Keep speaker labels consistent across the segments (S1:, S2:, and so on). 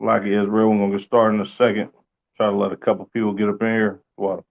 S1: Like Israel, we're gonna get started in a second. Try to let a couple people get up in here. Well,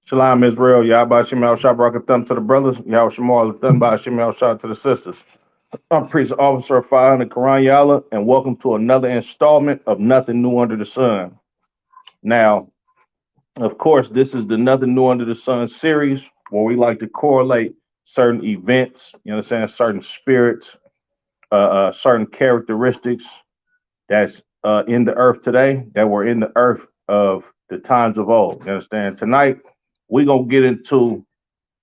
S1: Shalom Israel, Yahba Shemal Shah Thumb to the brothers, Yahweh Shemal Thumba Shemal Shah to the sisters. I'm Priest Officer of Fire in the Quran Yala, and welcome to another installment of Nothing New Under the Sun. Now, of course, this is the Nothing New Under the Sun series where we like to correlate certain events, you understand, certain spirits, certain characteristics that's in the earth today that were in the earth of the times of old. You understand? Tonight, we're going to get into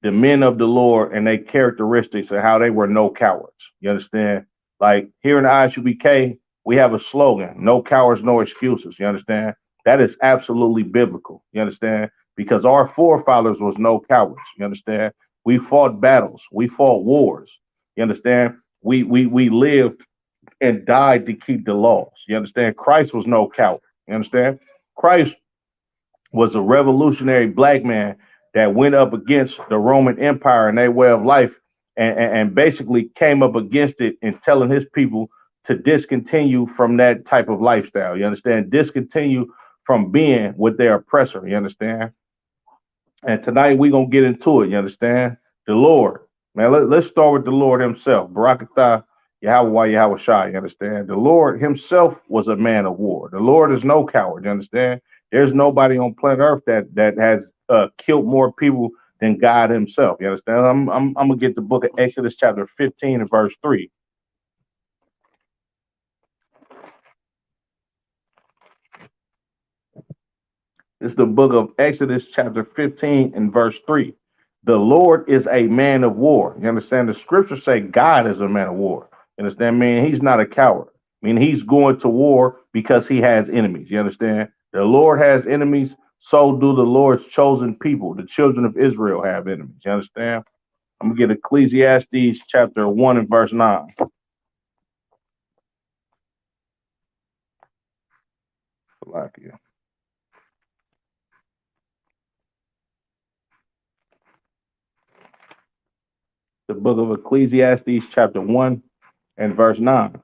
S1: the men of the Lord and their characteristics and how they were no cowards. You understand? Like here in the ISUBK, we have a slogan, no cowards, no excuses. You understand? That is absolutely biblical. You understand? Because our forefathers was no cowards. You understand? We fought battles. We fought wars. You understand? We lived and died to keep the laws. You understand? Christ was no coward. You understand? Christ was a revolutionary black man that went up against the Roman Empire and their way of life and basically came up against it and telling his people to discontinue from that type of lifestyle. You understand? Discontinue from being with their oppressor. You understand? And tonight we're going to get into it. You understand? The Lord. Man, let's start with the Lord himself. Barakatah Yahweh Yahweh Shai. You understand? The Lord himself was a man of war. The Lord is no coward. You understand? There's nobody on planet Earth that has killed more people than God himself. You understand? I'm gonna get the book of Exodus chapter 15 and verse 3. It's the book of Exodus chapter 15 and verse 3. The Lord is a man of war. You understand? The scriptures say God is a man of war. You understand? Man, he's not a coward. I mean, he's going to war because he has enemies. You understand? The Lord has enemies, so do the Lord's chosen people. The children of Israel have enemies. You understand? I'm going to get Ecclesiastes chapter 1 and verse 9. Salakia. The book of Ecclesiastes chapter 1 and verse 9.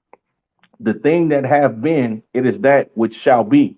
S1: The thing that have been, it is that which shall be,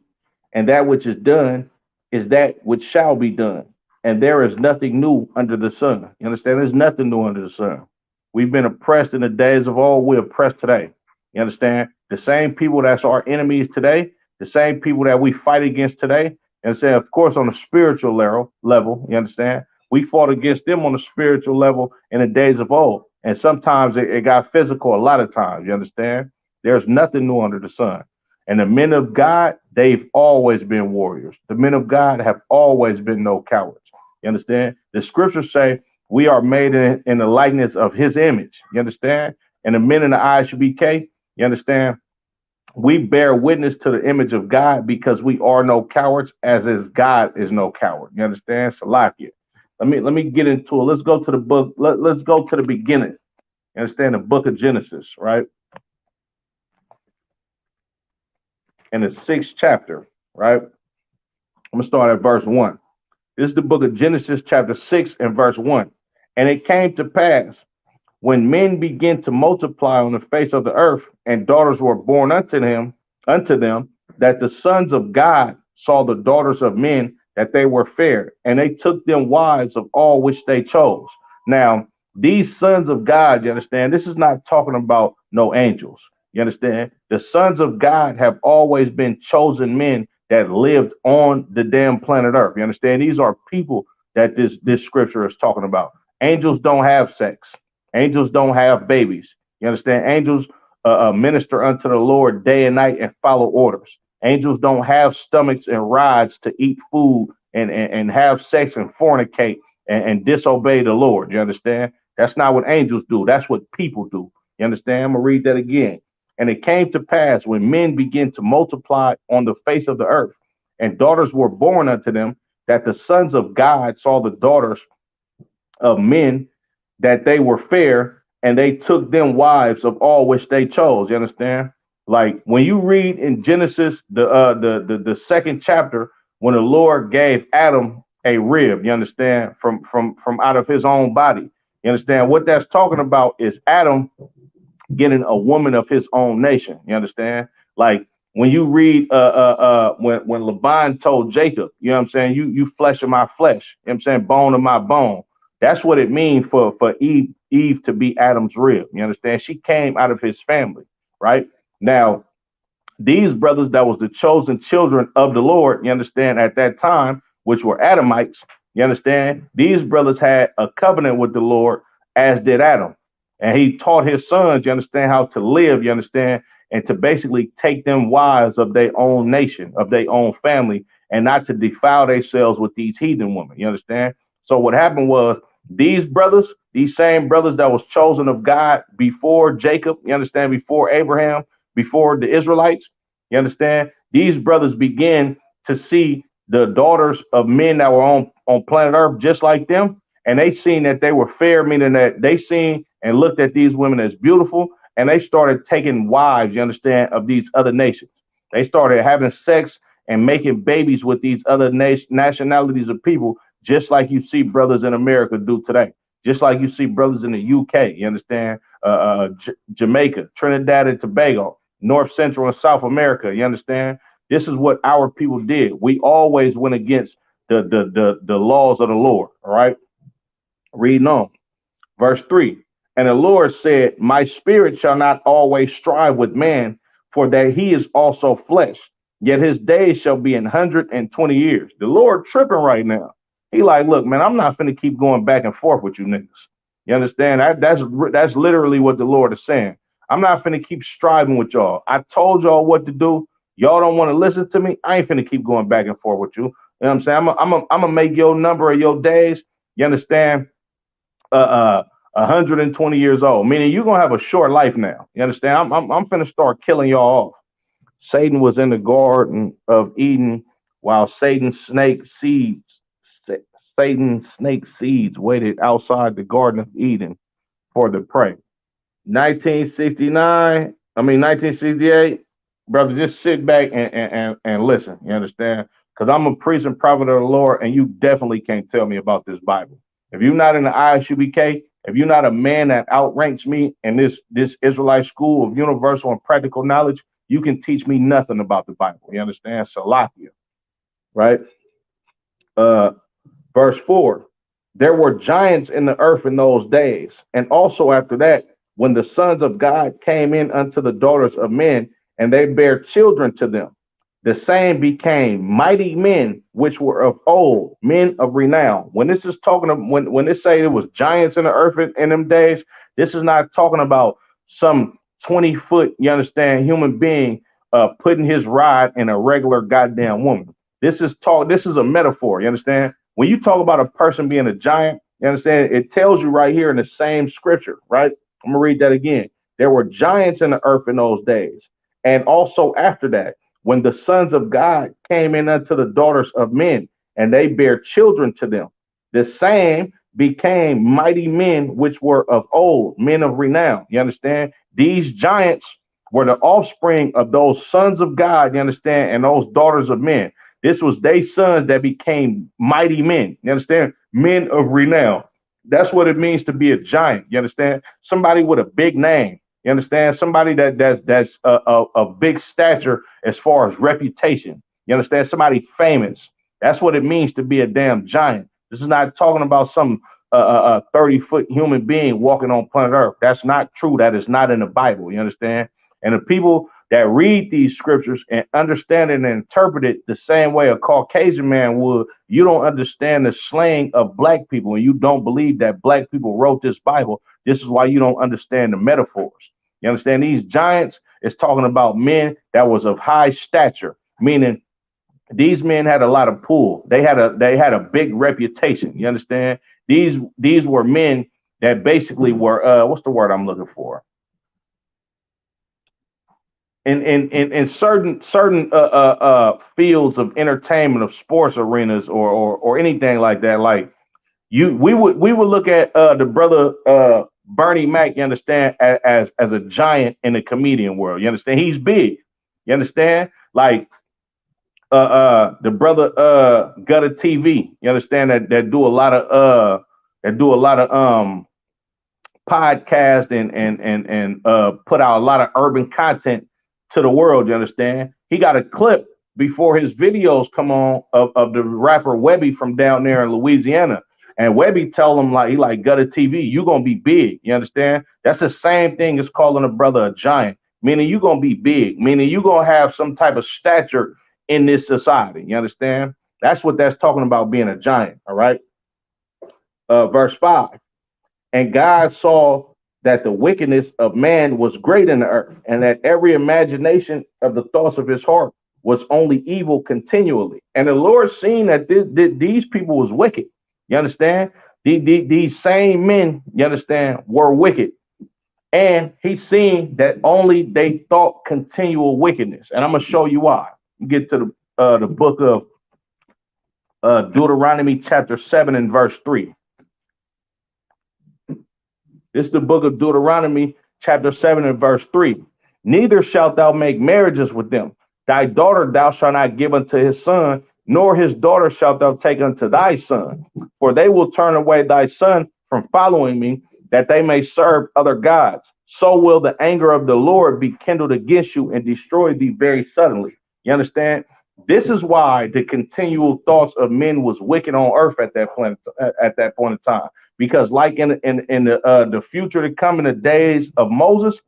S1: and that which is done is that which shall be done. And there is nothing new under the sun. You understand? There's nothing new under the sun. We've been oppressed in the days of old. We're oppressed today. You understand? The same people that's our enemies today, the same people that we fight against today. And say, of course, on a spiritual level, you understand? We fought against them on a spiritual level in the days of old. And sometimes it got physical a lot of times. You understand? There's nothing new under the sun. And the men of God, they've always been warriors. The men of God have always been no cowards. You understand? The scriptures say we are made in the likeness of his image. You understand? And the men in the ISUBK, you understand? We bear witness to the image of God because we are no cowards, as is God is no coward. You understand? Salakia. Let me get into it. Let's go to the book. Let's go to the beginning. You understand? The book of Genesis, right? In the 6th chapter, right? I'm going to start at verse 1. This is the book of Genesis, chapter 6 and verse 1. And it came to pass when men began to multiply on the face of the earth, and daughters were born unto them, that the sons of God saw the daughters of men, that they were fair, and they took them wives of all which they chose. Now, These sons of God, you understand? This is not talking about no angels. You understand? The sons of God have always been chosen men that lived on the damn planet Earth. You understand? These are people that this scripture is talking about. Angels don't have sex. Angels don't have babies. You understand? Angels minister unto the Lord day and night and follow orders. Angels don't have stomachs and rods to eat food and have sex and fornicate and disobey the Lord. You understand? That's not what angels do. That's what people do. You understand? I'm going to read that again. And it came to pass when men began to multiply on the face of the earth, and daughters were born unto them, that the sons of God saw the daughters of men, that they were fair, and they took them wives of all which they chose. You understand? Like when you read in Genesis, the second chapter, when the Lord gave Adam a rib, you understand, from out of his own body. You understand what that's talking about is Adam getting a woman of his own nation. You understand? Like when you read when Laban told Jacob, you know what I'm saying, you flesh of my flesh, you know what I'm saying, bone of my bone. That's what it means for Eve to be Adam's rib. You understand? She came out of his family, right? Now, these brothers that was the chosen children of the Lord, you understand, at that time, which were Adamites, you understand, these brothers had a covenant with the Lord, as did Adam. And he taught his sons, you understand, how to live, you understand, and to basically take them wives of their own nation, of their own family, and not to defile themselves with these heathen women, you understand? So what happened was these brothers, these same brothers that was chosen of God before Jacob, you understand, before Abraham, before the Israelites, you understand? These brothers began to see the daughters of men that were on planet Earth just like them, and they seen that they were fair, meaning that they seen and looked at these women as beautiful, and they started taking wives, you understand, of these other nations. They started having sex and making babies with these other nationalities of people, just like you see brothers in America do today, just like you see brothers in the UK, you understand, Jamaica, Trinidad and Tobago, North, Central, and South America. You understand? This is what our people did. We always went against the laws of the Lord. All right. Reading on. Verse 3. And the Lord said, my spirit shall not always strive with man, for that he is also flesh. Yet his days shall be 120 years. The Lord tripping right now. He like, look, man, I'm not finna keep going back and forth with you niggas. You understand? That's literally what the Lord is saying. I'm not finna keep striving with y'all. I told y'all what to do. Y'all don't want to listen to me. I ain't finna keep going back and forth with you. You know what I'm saying? I'm gonna make your number of your days. You understand? 120 years old, meaning you're gonna have a short life now. You understand? I'm finna start killing y'all off. Satan was in the Garden of Eden while Satan snake seeds waited outside the Garden of Eden for the prey. 1968, brother, just sit back and listen. You understand? Because I'm a priest and prophet of the Lord, and you definitely can't tell me about this Bible. If you're not in the ISUBK, if you're not a man that outranks me in this Israelite school of universal and practical knowledge, you can teach me nothing about the Bible. You understand? Salakia, right? Uh, Verse 4. There were giants in the earth in those days, and also after that, when the sons of God came in unto the daughters of men, and they bare children to them. The same became mighty men which were of old, men of renown. When this is talking of when they say it was giants in the earth in them days, this is not talking about some 20-foot, you understand, human being putting his rod in a regular goddamn woman. This is a metaphor, you understand? When you talk about a person being a giant, you understand, it tells you right here in the same scripture, right? I'm gonna read that again. There were giants in the earth in those days, and also after that, when the sons of God came in unto the daughters of men, and they bare children to them, the same became mighty men which were of old, men of renown. You understand? These giants were the offspring of those sons of God, you understand, and those daughters of men. This was they sons that became mighty men. You understand? Men of renown. That's what it means to be a giant. You understand? Somebody with a big name. You understand? Somebody that's a big stature as far as reputation. You understand? Somebody famous. That's what it means to be a damn giant. This is not talking about a 30-foot human being walking on planet Earth. That's not true. That is not in the Bible. You understand? And the people that read these scriptures and understand it and interpret it the same way a Caucasian man would, you don't understand the slang of black people, and you don't believe that black people wrote this Bible. This is why you don't understand the metaphors. You understand? These giants is talking about men that was of high stature, meaning these men had a lot of pull. They had a big reputation. You understand? These were men that basically were what's the word I'm looking for? In certain fields of entertainment, of sports arenas, or anything like that. Like we would look at the brother Bernie Mac. You understand? As a giant in the comedian world. You understand? He's big. You understand? Like the brother Gutter TV. You understand that do a lot of podcast and put out a lot of urban content to the world. You understand? He got a clip before his videos come on of the rapper Webby from down there in Louisiana. And Webby tell him like, he like, Gutter TV, you gonna be big. You understand? That's the same thing as calling a brother a giant, meaning you gonna be big, meaning you gonna have some type of stature in this society. You understand? That's what that's talking about, being a giant. All right. Verse 5. And God saw that the wickedness of man was great in the earth, and that every imagination of the thoughts of his heart was only evil continually. And the Lord seen that these people was wicked. You understand? These same men, you understand, were wicked. And he seen that only they thought continual wickedness. And I'm going to show you why. You get to the book of Deuteronomy chapter 7 and verse 3. This is the book of Deuteronomy chapter 7 and verse 3. Neither shalt thou make marriages with them. Thy daughter thou shalt not give unto his son, nor his daughter shalt thou take unto thy son. For they will turn away thy son from following me, that they may serve other gods. So will the anger of the Lord be kindled against you and destroy thee very suddenly. You understand? This is why the continual thoughts of men was wicked on earth at that point in time. Because like in the future to come, in the days of Moses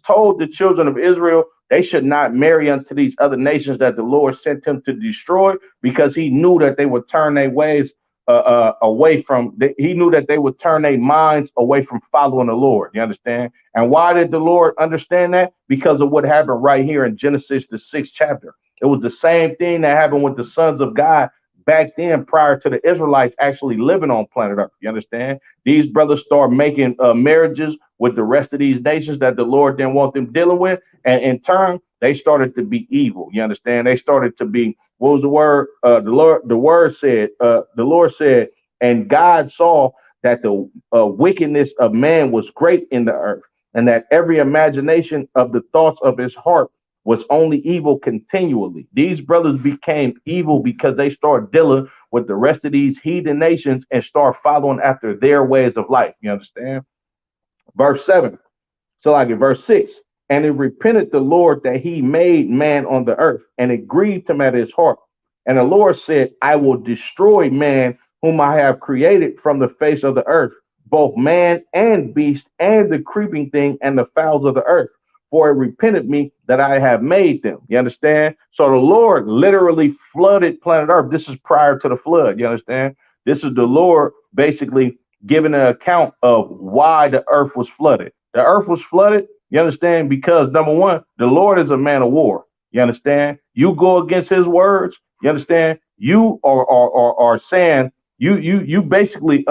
S1: told the children of Israel they should not marry unto these other nations that the Lord sent him to destroy, because he knew that they would turn their ways away from. He knew that they would turn their minds away from following the Lord. You understand? And why did the Lord understand that? Because of what happened right here in Genesis, the 6th chapter. It was the same thing that happened with the sons of God back then, prior to the Israelites actually living on planet Earth. You understand? These brothers start making marriages with the rest of these nations that the Lord didn't want them dealing with, and in turn, they started to be evil. You understand? They started to be, what was the word? The Lord said, and God saw that the wickedness of man was great in the earth, and that every imagination of the thoughts of his heart was only evil continually. These brothers became evil because they started dealing with the rest of these heathen nations and start following after their ways of life. You understand? Verse 7. So like in verse 6. And it repented the Lord that he made man on the earth, and it grieved him at his heart. And the Lord said, I will destroy man whom I have created from the face of the earth, both man and beast, and the creeping thing, and the fowls of the earth. For it repented me that I have made them. You understand? So the Lord literally flooded planet Earth. This is prior to the flood. You understand? This is the Lord basically giving an account of why the earth was flooded. The earth was flooded, you understand, because number one, the Lord is a man of war. You understand? You go against his words, you understand? You are saying you basically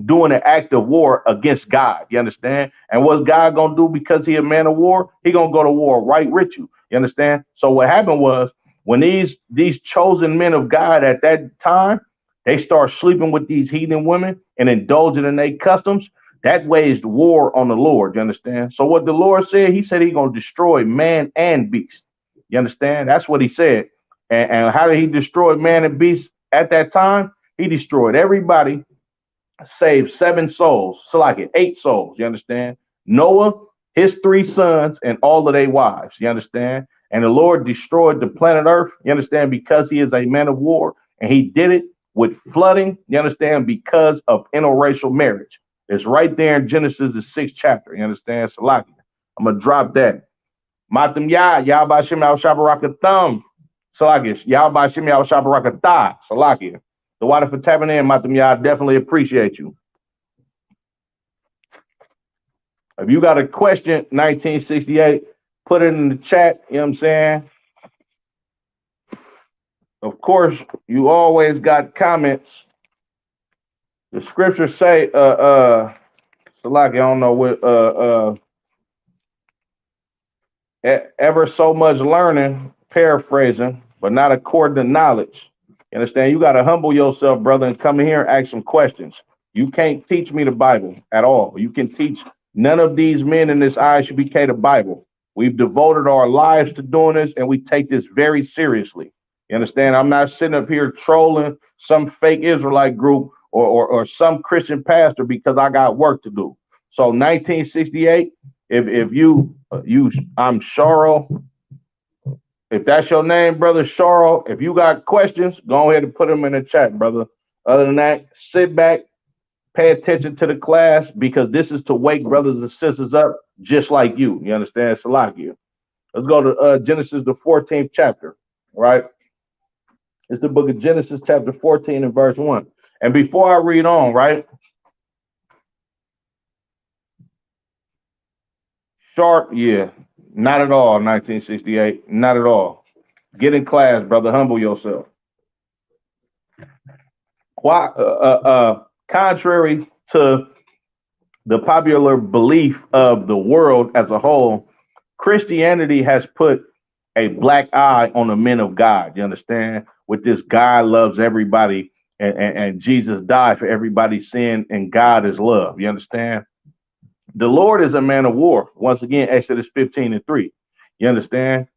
S1: doing an act of war against God. You understand? And what's God gonna do because he a man of war? He gonna go to war right with you. You understand? So what happened was, when these chosen men of God at that time, they start sleeping with these heathen women and indulging in their customs, that waged war on the Lord. You understand? So what the Lord said, he said he gonna destroy man and beast. You understand? That's what he said. And how did he destroy man and beast at that time? He destroyed everybody, saved 7 souls, so like it 8 souls. You understand? Noah, his 3 sons, and all of their wives. You understand? And the Lord destroyed the planet Earth. You understand? Because he is a man of war, and he did it with flooding, you understand, because of interracial marriage. It's right there in Genesis, the 6th chapter. You understand? Salaki. I'm going to drop that. Matam ya, Yahbashim al Shabarakatham. Salaki. Yahbashim al Shabarakatah. Salaki. The water for tapping in, Matam ya, I definitely appreciate you. If you got a question, 1968, put it in the chat. You know what I'm saying? Of course, you always got comments. The scriptures say, Salaki, I don't know what, ever so much learning, paraphrasing, but not according to knowledge. You understand? You got to humble yourself, brother, and come in here and ask some questions. You can't teach me the Bible at all. You can teach none of these men in this ISUBK the Bible. We've devoted our lives to doing this, and we take this very seriously. You understand? I'm not sitting up here trolling some fake Israelite group or some Christian pastor because I got work to do. So 1968, if I'm Charles. If that's your name, brother Charles, if you got questions, go ahead and put them in the chat, brother. Other than that, sit back, pay attention to the class, because this is to wake brothers and sisters up just like you. You understand? Salakia. Let's go to Genesis, the 14th chapter, right? It's the book of Genesis, chapter 14 and verse 1. And before I read on, right? Sharp, yeah, not at all, 1968, not at all. Get in class, brother, humble yourself. Contrary to the popular belief of the world as a whole, Christianity has put a black eye on the men of God, you understand? With this, God loves everybody, and Jesus died for everybody's sin, and God is love, you understand? The Lord is a man of war. Once again, Exodus 15 and 3. You understand?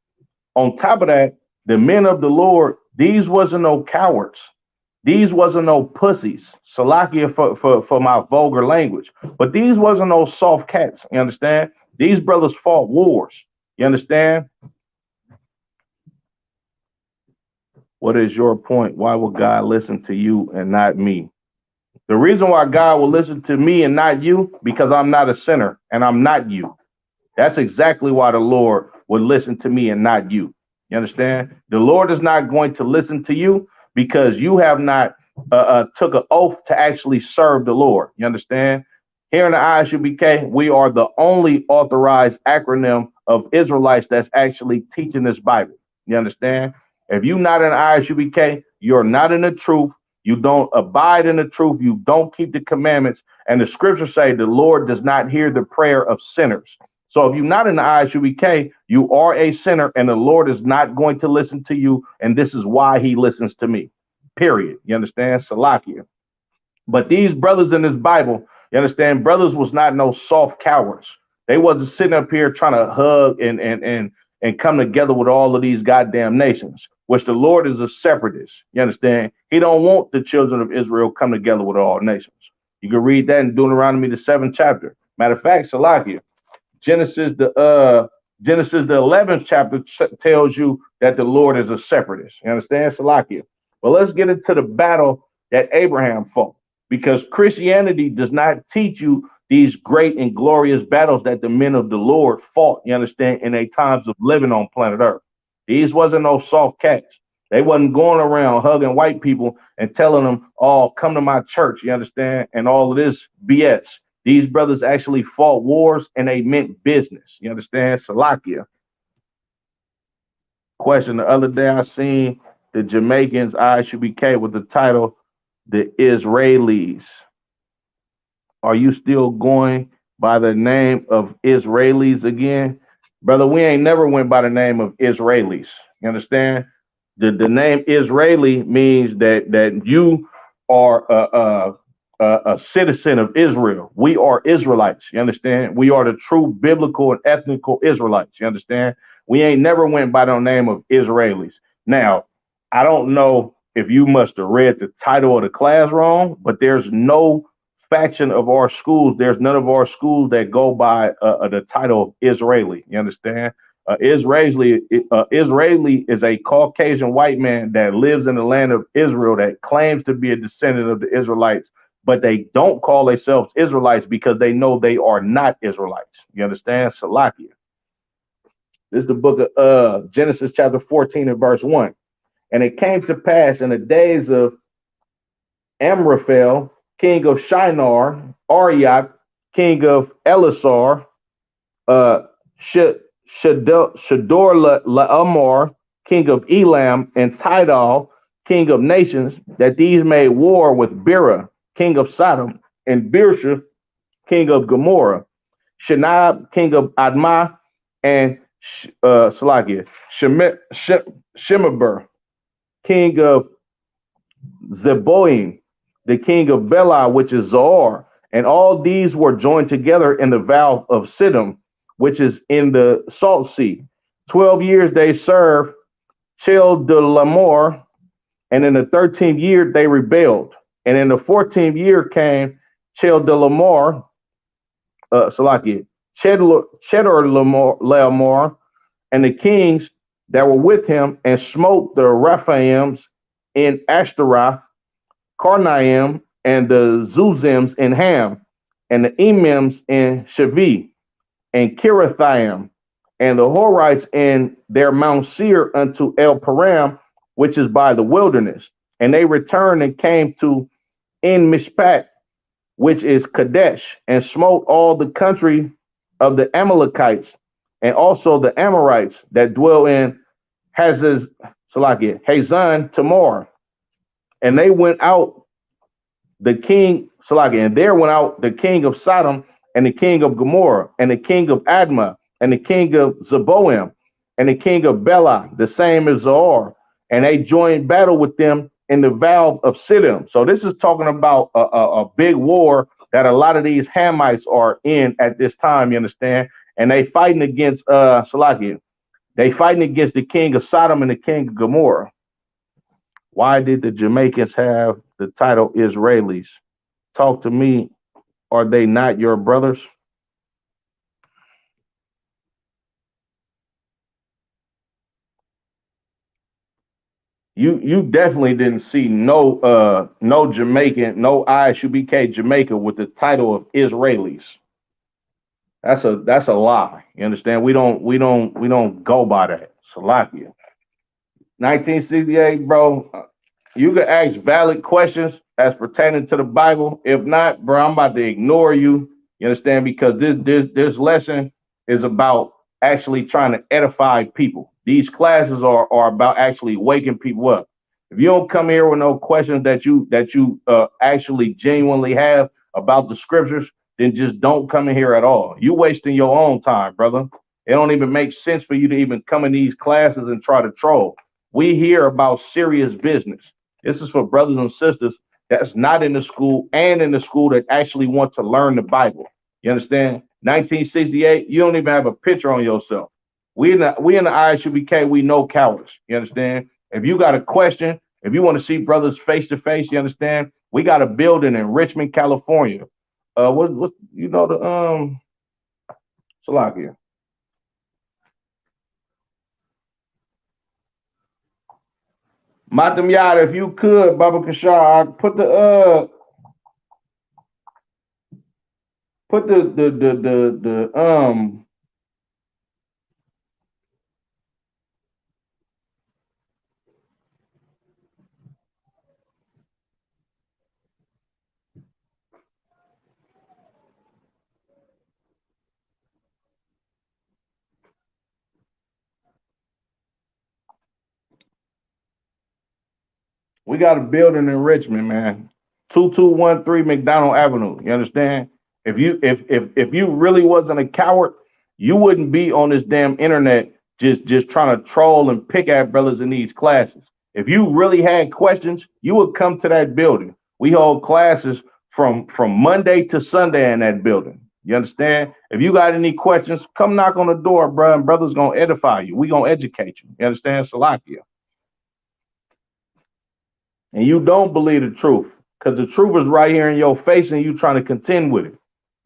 S1: On top of that, the men of the Lord, these wasn't no cowards. These wasn't no pussies. Salakia for my vulgar language. But these wasn't no soft cats. You understand? These brothers fought wars. You understand? What is your point? Why would God listen to you and not me? The reason why God will listen to me and not you, because I'm not a sinner and I'm not you. That's exactly why the Lord would listen to me and not you. You understand? The Lord is not going to listen to you because you have not took an oath to actually serve the Lord. You understand? Here in the ISUBK, we are the only authorized acronym of Israelites that's actually teaching this Bible. You understand? If you're not in ISUBK, you're not in the truth. You don't abide in the truth. You don't keep the commandments. And the scriptures say the Lord does not hear the prayer of sinners. So if you're not in the ISUBK, you are a sinner, and the Lord is not going to listen to you. And this is why he listens to me, period. You understand? Salakia. But these brothers in this Bible, you understand, brothers was not no soft cowards. They wasn't sitting up here trying to hug and come together with all of these goddamn nations, which the Lord is a separatist. You understand? He don't want the children of Israel come together with all nations. You can read that in Deuteronomy, the 7th chapter. Matter of fact, Salakia, Genesis, the 11th chapter tells you that the Lord is a separatist. You understand? Salakia. Well, let's get into the battle that Abraham fought, because Christianity does not teach you these great and glorious battles that the men of the Lord fought, you understand, in their times of living on planet Earth. These wasn't no soft cats. They wasn't going around hugging white people and telling them, oh, come to my church, you understand, and all of this BS. These brothers actually fought wars, and they meant business, you understand? Salakia. Question, the other day I seen the Jamaicans ISUBK with the title, The Israelis. Are you still going by the name of Israelis again? Brother, we ain't never went by the name of Israelis. You understand? The name Israeli means that you are a citizen of Israel. We are Israelites. You understand? We are the true biblical and ethnical Israelites. You understand? We ain't never went by the name of Israelis. Now, I don't know if you must have read the title of the class wrong, but there's no faction of our schools. There's none of our schools that go by the title of Israeli. You understand? Israeli is a Caucasian white man that lives in the land of Israel that claims to be a descendant of the Israelites, but they don't call themselves Israelites because they know they are not Israelites. You understand? Salakia. This is the book of Genesis chapter 14 and verse 1. And it came to pass in the days of Amraphel, king of Shinar, Arioch, king of Elasar, Shador Laamar, king of Elam, and Tidal, king of nations, that these made war with Bera, king of Sodom, and Birsha, king of Gomorrah, Shinab, king of Admah, and Shemeber, king of Zeboim, the king of Bela, which is Zoar. And all these were joined together in the vale of Siddim, which is in the Salt Sea. 12 years they served Chedorlaomer, and in the 13th year they rebelled. And in the 14th year came Chedorlaomer, Chedorlaomer, and the kings that were with him, and smote the Rephaims in Ashtaroth, Karnaim, and the Zuzims in Ham, and the Emims in Shavi, and Kirithaim, and the Horites in their Mount Seir unto El Param, which is by the wilderness. And they returned and came to En Mishpat, which is Kadesh, and smote all the country of the Amalekites, and also the Amorites that dwell in Hazan Tamar. And they went out the king, and there went out the king of Sodom, and the king of Gomorrah, and the king of Admah, and the king of Zeboim, and the king of Bela, the same as Zoar, and they joined battle with them in the vale of Siddim. So this is talking about a big war that a lot of these Hamites are in at this time, you understand? And they fighting against they fighting against the king of Sodom and the king of Gomorrah. Why did the Jamaicans have the title Israelis? Talk to me. Are they not your brothers? You definitely didn't see no Jamaican, no ISUBK Jamaica with the title of Israelis. That's a lie. You understand? We don't go by that. Salakia. 1968, bro. You can ask valid questions as pertaining to the Bible. If not, bro, I'm about to ignore you. You understand? Because this lesson is about actually trying to edify people. These classes are about actually waking people up. If you don't come here with no questions that you actually genuinely have about the scriptures, then just don't come in here at all. You wasting your own time, brother. It don't even make sense for you to even come in these classes and try to troll. We hear about serious business. This is for brothers and sisters that's not in the school and in the school that actually want to learn the Bible. You understand? 1968, you don't even have a picture on yourself. We in the ISUBK, we know cowards. You understand? If you got a question, if you want to see brothers face to face, you understand? We got a building in Richmond, California. What you know the Salakia. Matam Yada, if you could, Baba Kashar, put the we got a building in Richmond, man. 2213 McDonald Avenue. You understand? If you really wasn't a coward, you wouldn't be on this damn internet just trying to troll and pick at brothers in these classes. If you really had questions, you would come to that building. We hold classes from Monday to Sunday in that building. You understand? If you got any questions, come knock on the door, bro, and brother's gonna edify you. We gonna educate you. You understand? Salakia. And you don't believe the truth, because the truth is right here in your face and you trying to contend with it.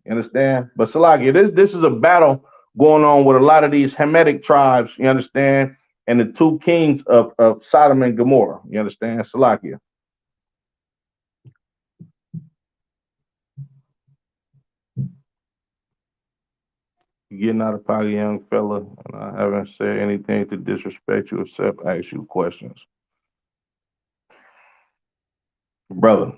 S1: You understand? But Salakia, this is a battle going on with a lot of these Hamitic tribes, you understand, and the two kings of Sodom and Gomorrah, you understand, Salakia. You getting out of pocket, young fella, and I haven't said anything to disrespect you except ask you questions. Brother,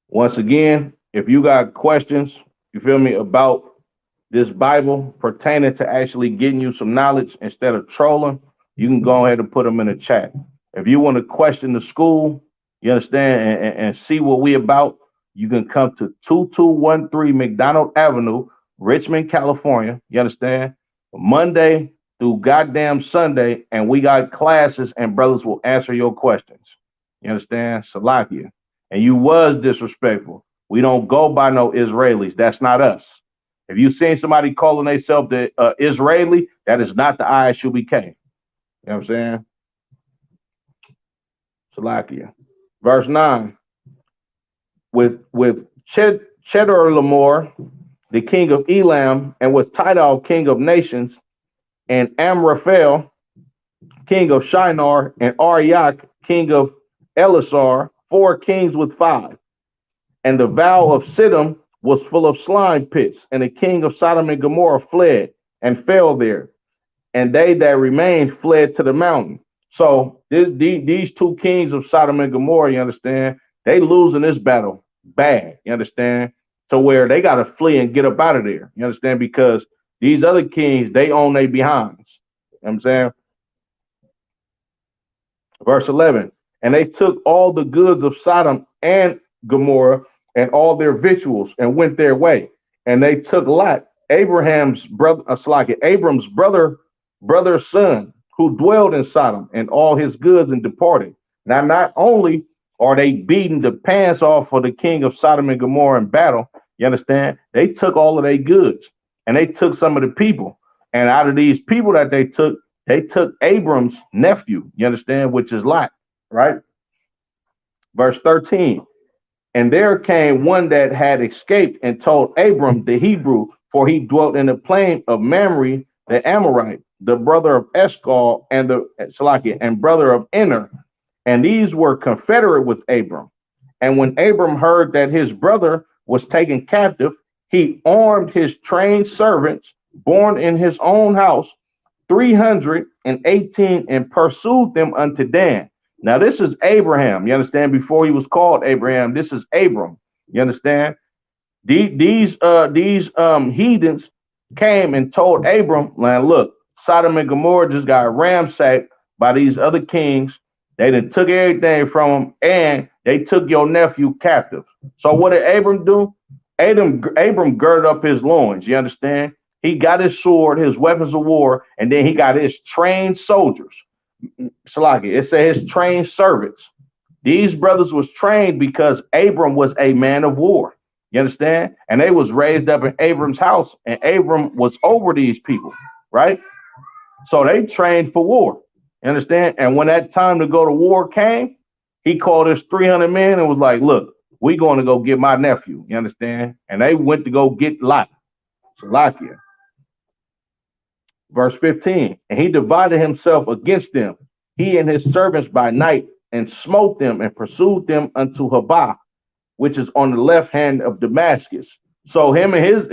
S1: once again, if you got questions, you feel me, about this Bible pertaining to actually getting you some knowledge instead of trolling, you can go ahead and put them in the chat. If you want to question the school, you understand, and see what we about, you can come to 2213 McDonald Avenue, Richmond, California. You understand? Monday through goddamn Sunday, and we got classes, and brothers will answer your questions. You understand? Salakia. And you was disrespectful. We don't go by no Israelis. That's not us. If you seen somebody calling themselves the Israeli, that is not the ISUBK. You know what I'm saying? Salakia. Verse 9. With Chedorlaomer, the king of Elam, and with Tidal, king of nations, and Amraphel, king of Shinar, and Arioch, king of Elasar, 4 kings with 5. And the vow of Siddim was full of slime pits, and the king of Sodom and Gomorrah fled and fell there. And they that remained fled to the mountain. So these 2 kings of Sodom and Gomorrah, you understand, they losing this battle bad, you understand, to where they got to flee and get up out of there, you understand, because these other kings, they own their behinds. You know what I'm saying? Verse 11, and they took all the goods of Sodom and Gomorrah and all their victuals and went their way. And they took Lot, Abram's brother's son, who dwelled in Sodom, and all his goods, and departed. Now, not only are they beating the pants off for the king of Sodom and Gomorrah in battle, you understand? They took all of their goods, and they took some of the people. And out of these people that they took Abram's nephew, you understand, which is Lot, right? Verse 13. And there came one that had escaped and told Abram the Hebrew, for he dwelt in the plain of Mamre the Amorite, the brother of Eshcol and brother of Ener. And these were confederate with Abram. And when Abram heard that his brother was taken captive, he armed his trained servants born in his own house, 318, and pursued them unto Dan. Now, this is Abraham, you understand, before he was called Abraham. This is Abram, you understand? These heathens came and told Abram, man, look, Sodom and Gomorrah just got ransacked by these other kings. They done took everything from him, and they took your nephew captive. So what did Abram do? Abram girded up his loins, you understand? He got his sword, his weapons of war, and then he got his trained soldiers. Salaki, it says his trained servants. These brothers was trained because Abram was a man of war. You understand? And they was raised up in Abram's house, and Abram was over these people, right? So they trained for war. You understand? And when that time to go to war came, he called his 300 men and was like, look, we going to go get my nephew. You understand? And they went to go get Lot. Salakia. Verse 15, and he divided himself against them, he and his servants by night, and smote them and pursued them unto Habah, which is on the left hand of Damascus. So him and his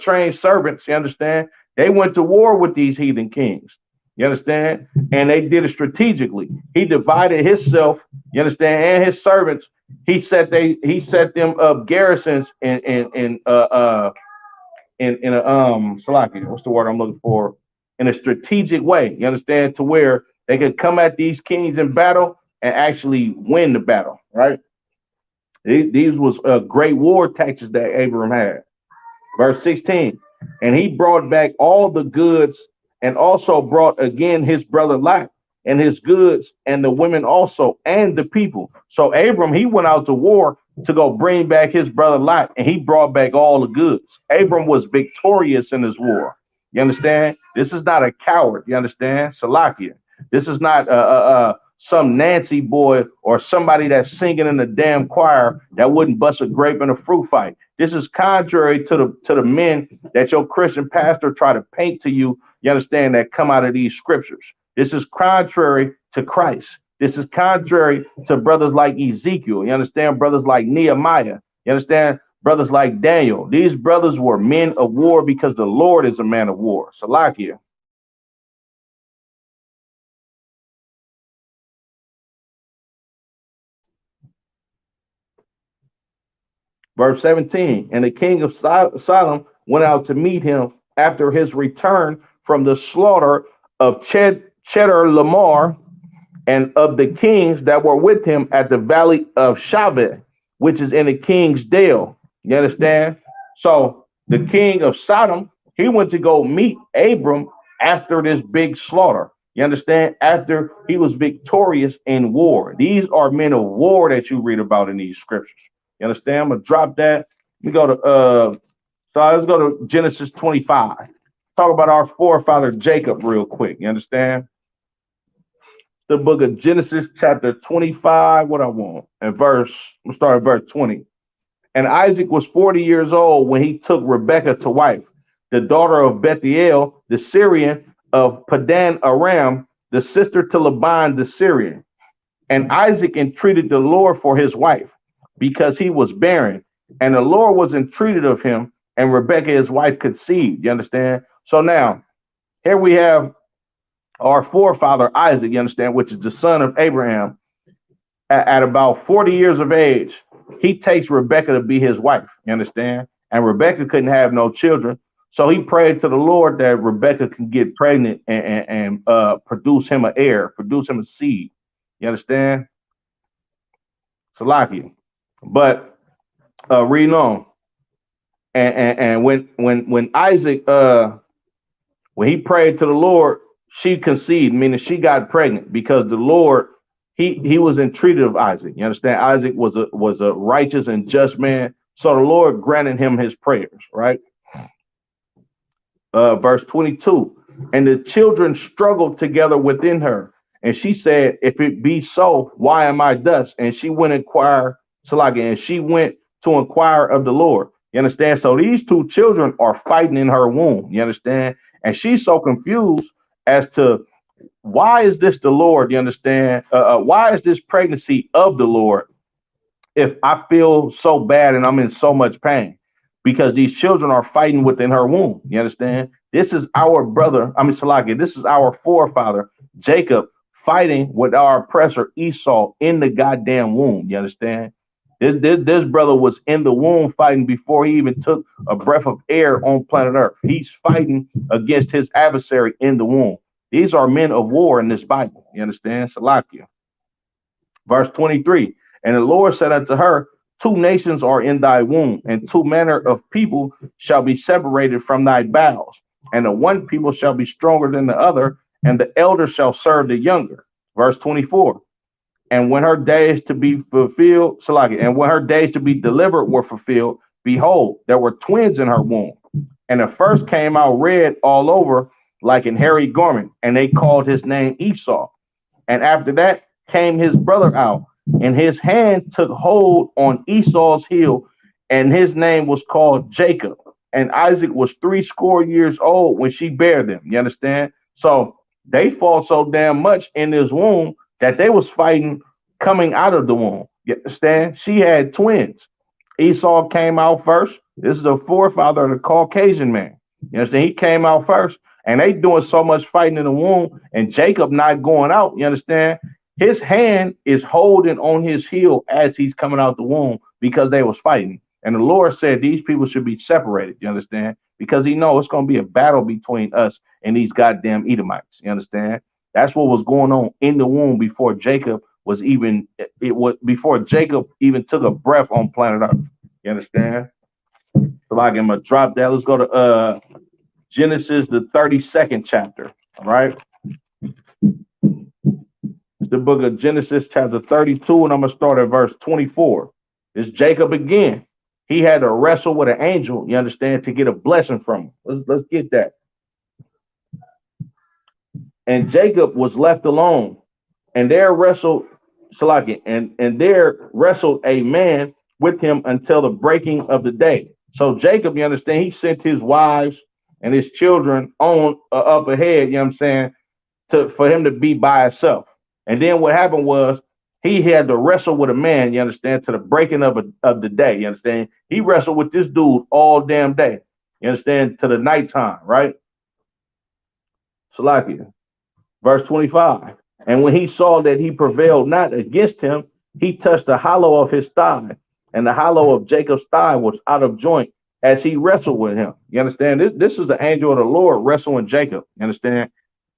S1: trained servants, you understand, they went to war with these heathen kings. You understand? And they did it strategically. He divided himself, you understand, and his servants. He set them up garrisons in Salaki, what's the word I'm looking for? In a strategic way, you understand, to where they could come at these kings in battle and actually win the battle, right? These was great war tactics that Abram had. Verse 16, and he brought back all the goods, and also brought again his brother Lot and his goods, and the women also, and the people. So Abram, he went out to war to go bring back his brother Lot, and he brought back all the goods. Abram was victorious in his war. You understand? This is not a coward. You understand? Salakia. This is not some Nancy boy or somebody that's singing in the damn choir that wouldn't bust a grape in a fruit fight. This is contrary to the men that your Christian pastor try to paint to you. You understand, that come out of these scriptures. This is contrary to Christ. This is contrary to brothers like Ezekiel. You understand, brothers like Nehemiah. You understand, brothers like Daniel. These brothers were men of war because the Lord is a man of war. Salakia. Verse 17, and the king of Sodom went out to meet him after his return from the slaughter of Cheddar Lamar and of the kings that were with him at the valley of Shaveh, which is in the king's dale. You understand? So the king of Sodom, he went to go meet Abram after this big slaughter. You understand? After he was victorious in war. These are men of war that you read about in these scriptures. You understand? I'm gonna drop that. We go to so let's go to Genesis 25. Talk about our forefather Jacob real quick. You understand? The book of Genesis, chapter 25. What I want. And we'll start at verse 20. And Isaac was 40 years old when he took Rebekah to wife, the daughter of Bethuel, the Syrian of Padan Aram, the sister to Laban the Syrian. And Isaac entreated the Lord for his wife, because he was barren, and the Lord was entreated of him, and Rebekah, his wife, conceived. You understand? So now, here we have our forefather Isaac, you understand, which is the son of Abraham. At about 40 years of age, he takes Rebekah to be his wife. You understand? And Rebekah couldn't have no children. So he prayed to the Lord that Rebekah can get pregnant and produce him an heir, produce him a seed. You understand? Salakia. But reading on, and when Isaac when he prayed to the Lord, she conceived, meaning she got pregnant, because the Lord he was entreated of Isaac. You understand? Isaac was a righteous and just man, so the Lord granted him his prayers. Right? Verse 22, and the children struggled together within her, and she said, "If it be so, why am I thus?" And she went and she went to inquire of the Lord. You understand? So these two children are fighting in her womb. You understand? And she's so confused as to why is this the Lord? You understand? Why is this pregnancy of the Lord if I feel so bad and I'm in so much pain? Because these children are fighting within her womb. You understand? This is our brother. Salakia, this is our forefather, Jacob, fighting with our oppressor Esau in the goddamn womb. You understand? This brother was in the womb fighting before he even took a breath of air on planet Earth. He's fighting against his adversary in the womb. These are men of war in this Bible. You understand? Salakia. Verse 23. And the Lord said unto her, two nations are in thy womb, and two manner of people shall be separated from thy bowels. And the one people shall be stronger than the other, and the elder shall serve the younger. Verse 24. And when her days to be fulfilled, and when her days to be delivered were fulfilled, behold, there were twins in her womb. And the first came out red all over like an hairy garment, and they called his name Esau. And after that came his brother out, and his hand took hold on Esau's heel, and his name was called Jacob. And Isaac was 80 years old when she bare them. You understand? So they fought so damn much in this womb that they was fighting coming out of the womb. You understand? She had twins. Esau came out first. This is the forefather of the Caucasian man. You understand? He came out first, and they doing so much fighting in the womb, and Jacob not going out. You understand? His hand is holding on his heel as he's coming out the womb because they was fighting. And the Lord said these people should be separated. You understand? Because he knows it's going to be a battle between us and these goddamn Edomites. You understand? That's what was going on in the womb before Jacob before Jacob even took a breath on planet Earth. You understand? So like I'm gonna drop that. Let's go to Genesis, the 32nd chapter. All right. The book of Genesis, chapter 32, and I'm gonna start at verse 24. It's Jacob again. He had to wrestle with an angel, you understand, to get a blessing from him. Let's get that. And Jacob was left alone, And there wrestled Salaki, and there wrestled a man with him until the breaking of the day. So Jacob, you understand, he sent his wives and his children on up ahead, you know what I'm saying, to for him to be by himself. And then what happened was he had to wrestle with a man, you understand, to the breaking of the day. You understand? He wrestled with this dude all damn day. You understand? To the nighttime, right? Salakia. Verse 25. And when he saw that he prevailed not against him, he touched the hollow of his thigh, and the hollow of Jacob's thigh was out of joint as he wrestled with him. You understand? This is the angel of the Lord wrestling Jacob. You understand?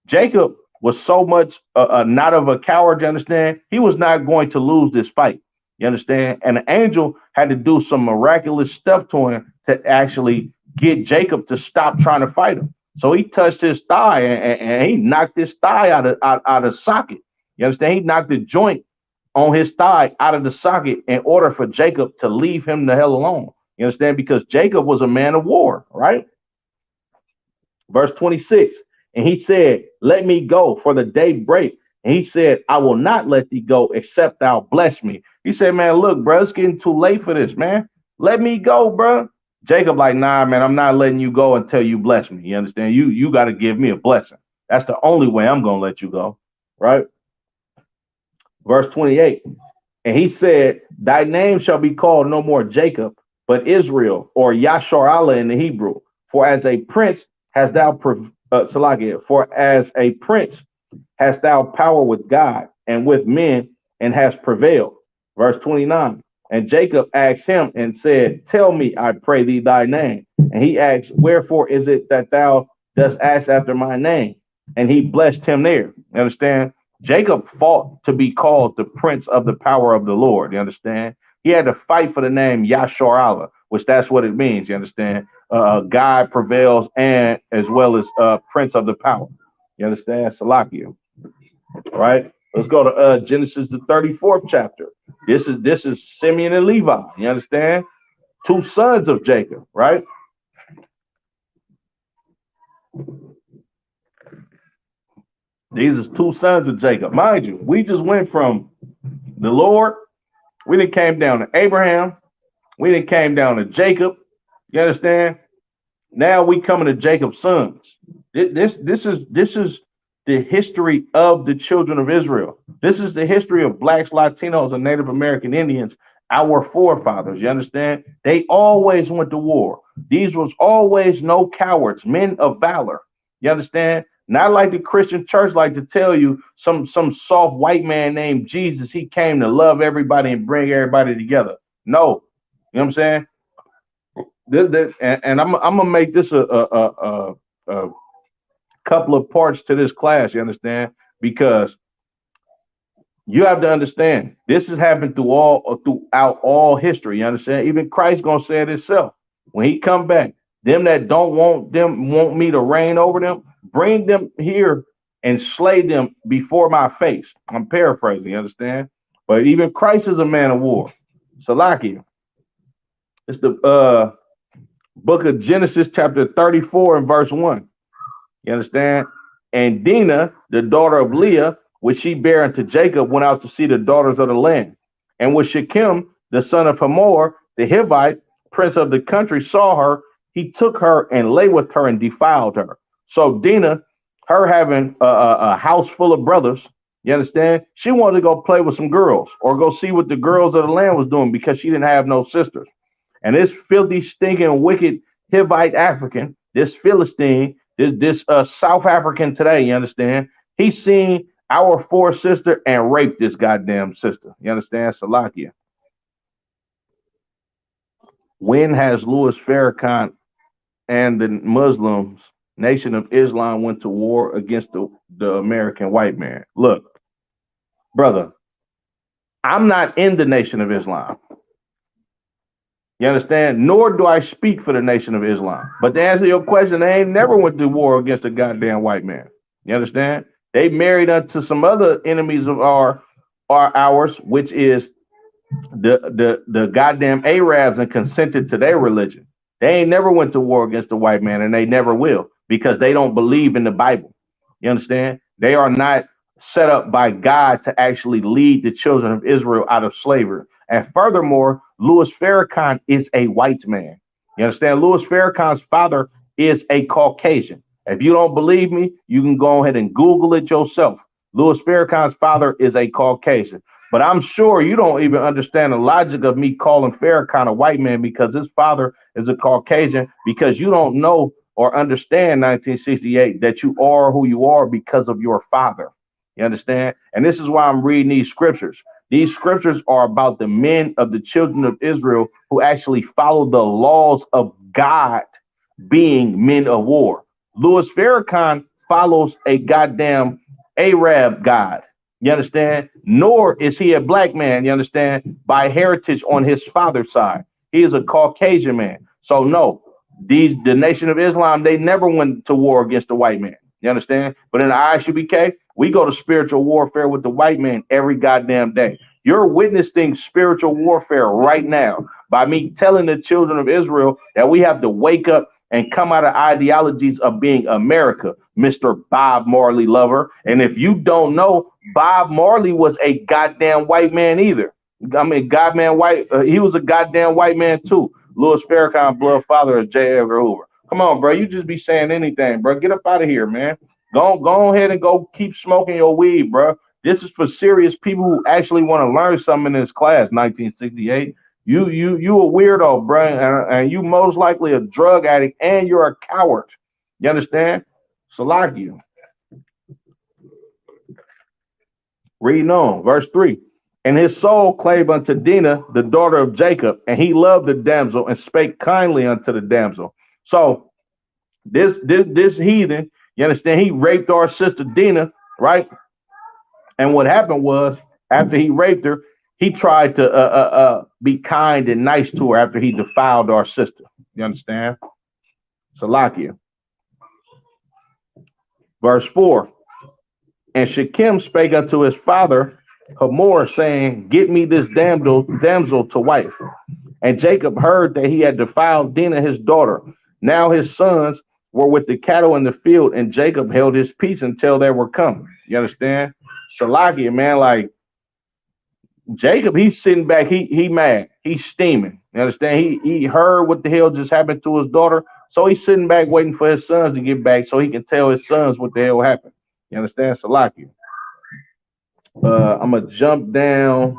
S1: Jacob was so much not of a coward, you understand? He was not going to lose this fight. You understand? And the angel had to do some miraculous stuff to him to actually get Jacob to stop trying to fight him. So he touched his thigh and he knocked his thigh out of socket. You understand? He knocked the joint on his thigh out of the socket in order for Jacob to leave him the hell alone. You understand? Because Jacob was a man of war, right? Verse 26. And he said, let me go, for the day break. And he said, I will not let thee go except thou bless me. He said, man, look, bro, it's getting too late for this, man. Let me go, bro. Jacob like, nah, man, I'm not letting you go until you bless me. You understand? You got to give me a blessing. That's the only way I'm going to let you go, right? Verse 28. And he said, thy name shall be called no more Jacob, but Israel, or Yasharallah in the Hebrew. For as a prince hast thou Salakia, for as a prince hast thou power with God and with men, and hast prevailed. Verse 29. And Jacob asked him and said, tell me, I pray thee, thy name. And he asked, wherefore is it that thou dost ask after my name? And he blessed him there. You understand? Jacob fought to be called the prince of the power of the Lord. You understand? He had to fight for the name Yashar Allah, which that's what it means. You understand? God prevails, and as well as prince of the power. You understand? Salakia. All right. Let's go to Genesis, the 34th chapter. This is Simeon and Levi. You understand? Two sons of Jacob, right? These are two sons of Jacob. Mind you, we just went from the Lord. We then came down to Abraham. We then came down to Jacob. You understand? Now we coming to Jacob's sons. This is the history of the children of Israel. This is the history of blacks, Latinos, and Native American Indians, our forefathers. You understand? They always went to war. These was always no cowards, men of valor. You understand? Not like the Christian church like to tell you some soft white man named Jesus. He came to love everybody and bring everybody together. No, you know what I'm saying? And I'm gonna make this a couple of parts to this class. You understand? Because you have to understand this has happened throughout all history. You understand? Even Christ gonna say it himself when he come back. Them that don't want me to reign over them, bring them here and slay them before my face. I'm paraphrasing, you understand? But even Christ is a man of war. Salakia. It's the book of Genesis, chapter 34 and verse 1. You understand? And Dinah, the daughter of Leah, which she bare unto Jacob, went out to see the daughters of the land. And when Shechem, the son of Hamor, the Hivite, prince of the country, saw her, he took her and lay with her and defiled her. So Dinah, her having a house full of brothers, you understand? She wanted to go play with some girls or go see what the girls of the land was doing because she didn't have no sisters. And this filthy, stinking, wicked Hivite African, this Philistine, this South African today, you understand? He seen our four sister and raped this goddamn sister. You understand? Salakia. When has Louis Farrakhan and the Muslims, Nation of Islam, went to war against the American white man? Look, brother, I'm not in the Nation of Islam. You understand? Nor do I speak for the Nation of Islam. But to answer your question, they ain't never went to war against a goddamn white man. You understand? They married unto some other enemies of ours, which is the goddamn Arabs, and consented to their religion. They ain't never went to war against the white man, and they never will, because they don't believe in the Bible. You understand? They are not set up by God to actually lead the children of Israel out of slavery. And furthermore, Louis Farrakhan is a white man. You understand? Louis Farrakhan's father is a Caucasian. If you don't believe me, you can go ahead and Google it yourself. Louis Farrakhan's father is a Caucasian. But I'm sure you don't even understand the logic of me calling Farrakhan a white man because his father is a Caucasian, because you don't know or understand 1968 that you are who you are because of your father. You understand? And this is why I'm reading these scriptures. These scriptures are about the men of the children of Israel who actually follow the laws of God, being men of war. Louis Farrakhan follows a goddamn Arab God. You understand? Nor is he a black man, you understand, by heritage on his father's side. He is a Caucasian man. So no, the Nation of Islam, they never went to war against the white man. You understand? But in the ISUBK, we go to spiritual warfare with the white man every goddamn day. You're witnessing spiritual warfare right now by me telling the children of Israel that we have to wake up and come out of ideologies of being America, Mr. Bob Marley lover. And if you don't know, Bob Marley was a goddamn white man either. I mean, he was a goddamn white man too. Louis Farrakhan, blood father of J. Edgar Hoover. Come on, bro. You just be saying anything, bro. Get up out of here, man. Go ahead and go keep smoking your weed, bro. This is for serious people who actually want to learn something in this class, 1968. You a weirdo, bro, and you most likely a drug addict, and you're a coward. You understand? Salakia. Reading on, verse 3. And his soul clave unto Dinah, the daughter of Jacob, and he loved the damsel and spake kindly unto the damsel. So this heathen, you understand, he raped our sister Dinah, right? And what happened was, after he raped her, he tried to be kind and nice to her after he defiled our sister. You understand? Salakia. Verse 4. And Shechem spake unto his father Hamor, saying, get me this damsel to wife. And Jacob heard that he had defiled Dinah his daughter. Now his sons were with the cattle in the field, and Jacob held his peace until they were come. You understand? Salakia, man, like Jacob, he's sitting back, he mad, he's steaming. You understand? He heard what the hell just happened to his daughter, so he's sitting back waiting for his sons to get back so he can tell his sons what the hell happened. You understand? Salakia. I'm gonna jump down.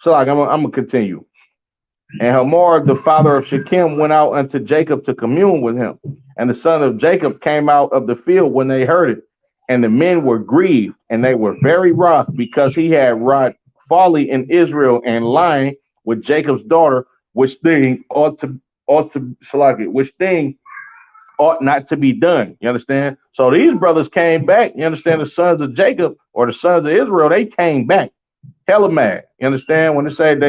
S1: Salakia, I'm gonna continue. And Hamor, the father of Shechem, went out unto Jacob to commune with him. And the son of Jacob came out of the field when they heard it. And the men were grieved, and they were very wroth, because he had wrought folly in Israel and lying with Jacob's daughter, which thing ought not to be done. You understand? So these brothers came back. You understand? The sons of Jacob, or the sons of Israel, they came back hella mad. You understand? When they say it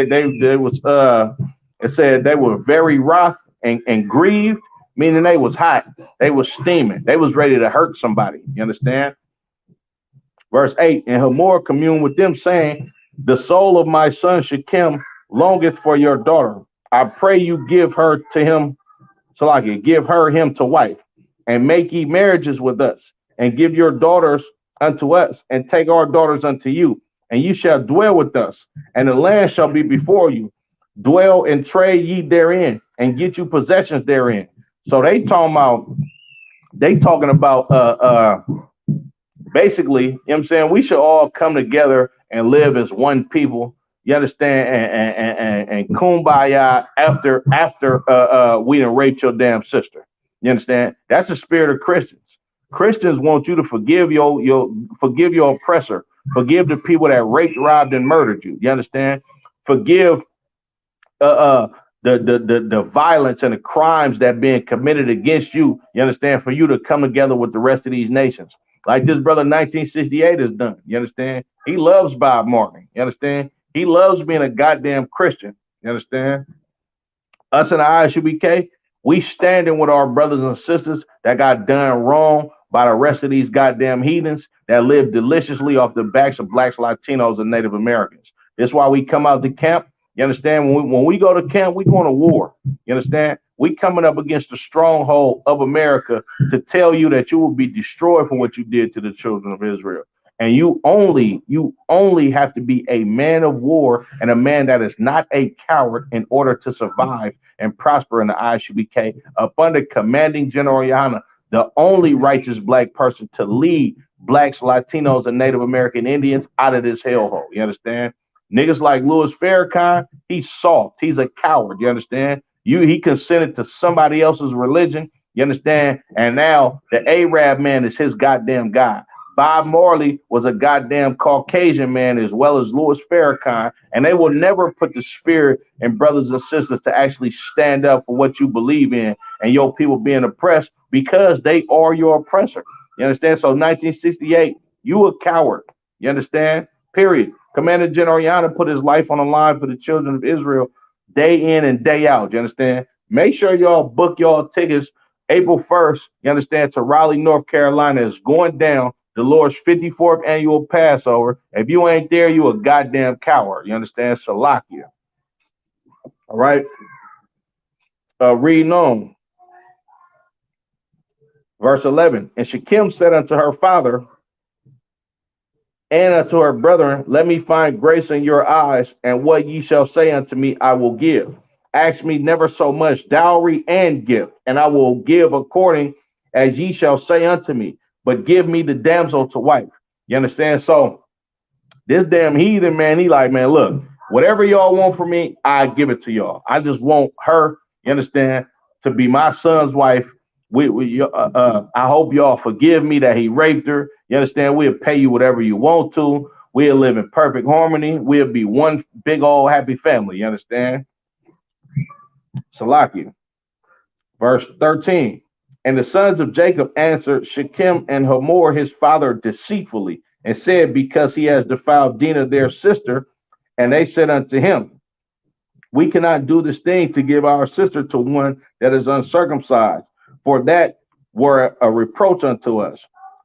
S1: said they were very wroth and grieved, meaning they was hot, they was steaming, they was ready to hurt somebody. You understand? Verse 8. And Hamor communed with them, saying, the soul of my son Shechem longeth for your daughter. I pray you give her to him, Salakia, give her him to wife, and make ye marriages with us, and give your daughters unto us, and take our daughters unto you, and you shall dwell with us, and the land shall be before you. Dwell and trade ye therein, and get you possessions therein. So they talking about basically, you know what I'm saying, we should all come together and live as one people. You understand? And kumbaya after we done raped your damn sister. You understand? That's the spirit of Christians. Christians want you to forgive your oppressor. Forgive the people that raped, robbed, and murdered you. You understand? Forgive the violence and the crimes that being committed against you. You understand? For you to come together with the rest of these nations, like this brother 1968 has done. You understand? He loves Bob Marley. You understand? He loves being a goddamn Christian. You understand? Us in the ISUBK, we standing with our brothers and sisters that got done wrong by the rest of these goddamn heathens that live deliciously off the backs of blacks, Latinos, and Native Americans. That's why we come out to camp. You understand? When we go to camp, we going to war. You understand? We coming up against the stronghold of America to tell you that you will be destroyed for what you did to the children of Israel. And you only have to be a man of war and a man that is not a coward in order to survive and prosper in the ISUBK up under commanding General Yana, the only righteous black person to lead blacks, Latinos, and Native American Indians out of this hellhole. You understand? Niggas like Louis Farrakhan, he's soft. He's a coward. You understand? He consented to somebody else's religion. You understand? And now the Arab man is his goddamn God. Bob Marley was a goddamn Caucasian man as well as Louis Farrakhan, and they will never put the spirit in brothers and sisters to actually stand up for what you believe in and your people being oppressed because they are your oppressor. You understand? So 1968, you a coward. You understand? Period. Commander General Yana put his life on the line for the children of Israel day in and day out. You understand? Make sure y'all book y'all tickets April 1st, you understand, to Raleigh, North Carolina is going down the Lord's 54th annual Passover. If you ain't there, you a goddamn coward. You understand? Salakia. All right. Reading on. Verse 11. And Shechem said unto her father and unto her brethren, let me find grace in your eyes, and what ye shall say unto me, I will give. Ask me never so much dowry and gift, and I will give according as ye shall say unto me. But give me the damsel to wife. You understand? So this damn heathen, man, he like, man, look, whatever y'all want from me, I give it to y'all. I just want her, you understand, to be my son's wife. I hope y'all forgive me that he raped her. You understand? We'll pay you whatever you want to. We'll live in perfect harmony. We'll be one big old happy family. You understand? Salakia. Verse 13. And the sons of Jacob answered Shechem and Hamor his father deceitfully, and said, because he has defiled Dinah their sister. And they said unto him, we cannot do this thing to give our sister to one that is uncircumcised, for that were a reproach unto us.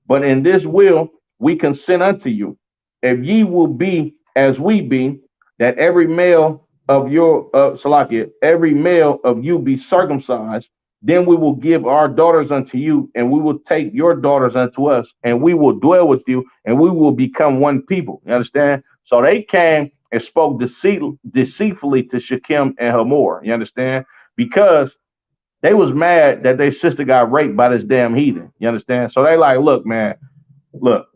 S1: But in this will we consent unto you, if ye will be as we be, that every male of your Salakia, every male of you be circumcised. Then we will give our daughters unto you, and we will take your daughters unto us, and we will dwell with you, and we will become one people. You understand? So they came and spoke deceitfully to Shechem and Hamor. You understand? Because they was mad that their sister got raped by this damn heathen. You understand? So they like, look, man, look,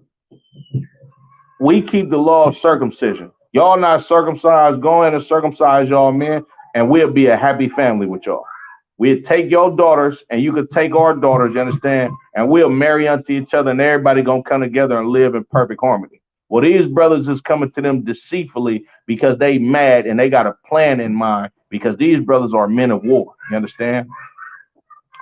S1: we keep the law of circumcision. Y'all not circumcised, go ahead and circumcise y'all men, and we'll be a happy family with y'all. We'll take your daughters, and you could take our daughters, you understand? And we'll marry unto each other, and everybody gonna come together and live in perfect harmony. Well, these brothers is coming to them deceitfully because they mad and they got a plan in mind, because these brothers are men of war. You understand?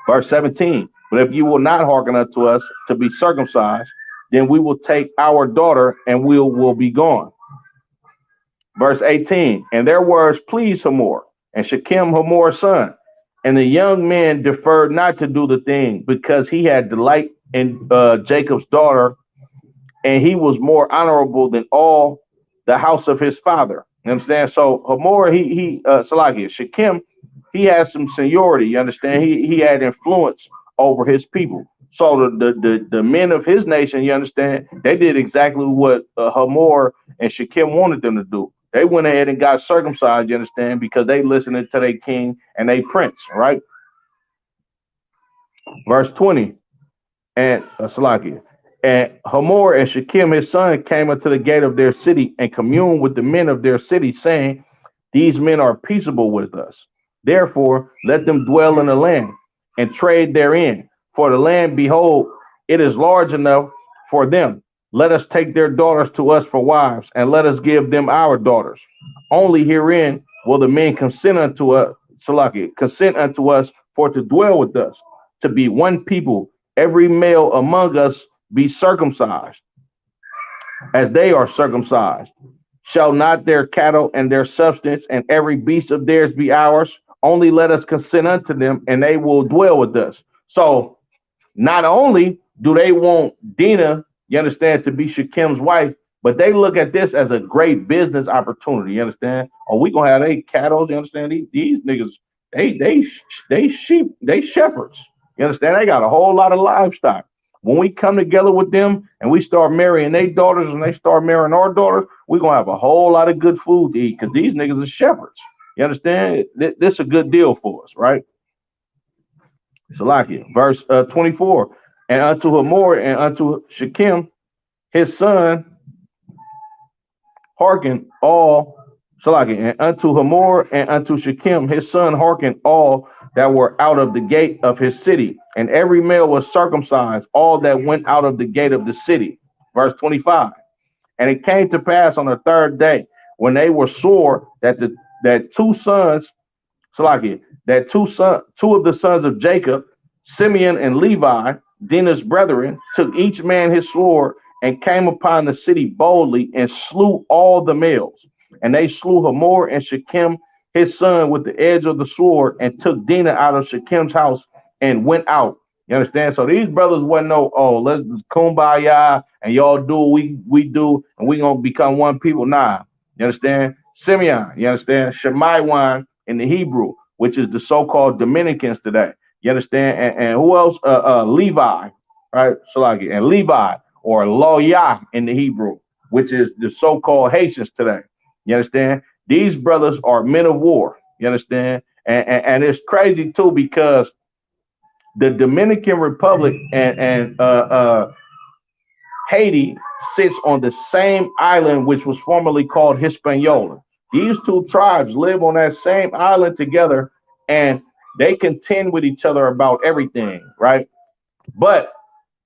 S1: Verse 17. But if you will not hearken unto us to be circumcised, then we will take our daughter and we will be gone. Verse 18. And their words pleased Hamor, and Shechem Hamor's son. And the young man deferred not to do the thing, because he had delight in Jacob's daughter, and he was more honorable than all the house of his father. You understand? So Hamor, Salakia, Shechem, he had some seniority. You understand? He had influence over his people. So the men of his nation, you understand, they did exactly what Hamor and Shechem wanted them to do. They went ahead and got circumcised, you understand, because they listened to their king and they prince, right? Verse 20, and Salakia. And Hamor and Shechem, his son, came unto the gate of their city and communed with the men of their city, saying, these men are peaceable with us. Therefore, let them dwell in the land and trade therein. For the land, behold, it is large enough for them. Let us take their daughters to us for wives, and let us give them our daughters. Only herein will the men consent unto us, Salakia, consent unto us for to dwell with us, to be one people, every male among us be circumcised, as they are circumcised. Shall not their cattle and their substance and every beast of theirs be ours? Only let us consent unto them, and they will dwell with us. So not only do they want Dinah, you understand, to be Shechem's wife, but they look at this as a great business opportunity. You understand? Oh, we gonna have they cattle. You understand? These niggas, they sheep, they shepherds. You understand? They got a whole lot of livestock. When we come together with them and we start marrying their daughters and they start marrying our daughters, we're gonna have a whole lot of good food to eat because these niggas are shepherds. You understand? This is a good deal for us, right? Salakia, verse 24. And unto Hamor and unto Shechem, his son, hearken all, Salakia, and unto Hamor and unto Shechem, his son, hearken all that were out of the gate of his city. And every male was circumcised, all that went out of the gate of the city. Verse 25. And it came to pass on the third day, when they were sore, that two sons, Salakia, two of the sons of Jacob, Simeon and Levi, Dinah's brethren, took each man his sword and came upon the city boldly and slew all the males. And they slew Hamor and Shechem his son with the edge of the sword and took Dinah out of Shechem's house and went out. You understand? So these brothers wasn't no, oh, let's kumbaya and y'all do what we do and we gonna become one people. Nah. You understand? Simeon, you understand? Shemaiwan in the Hebrew, which is the so-called Dominicans today. You understand? And who else? Levi, right? Salaki, and Levi or Loyah in the Hebrew, which is the so-called Haitians today. You understand? These brothers are men of war. You understand? And it's crazy too because the Dominican Republic and Haiti sits on the same island, which was formerly called Hispaniola. These two tribes live on that same island together, and they contend with each other about everything, right? But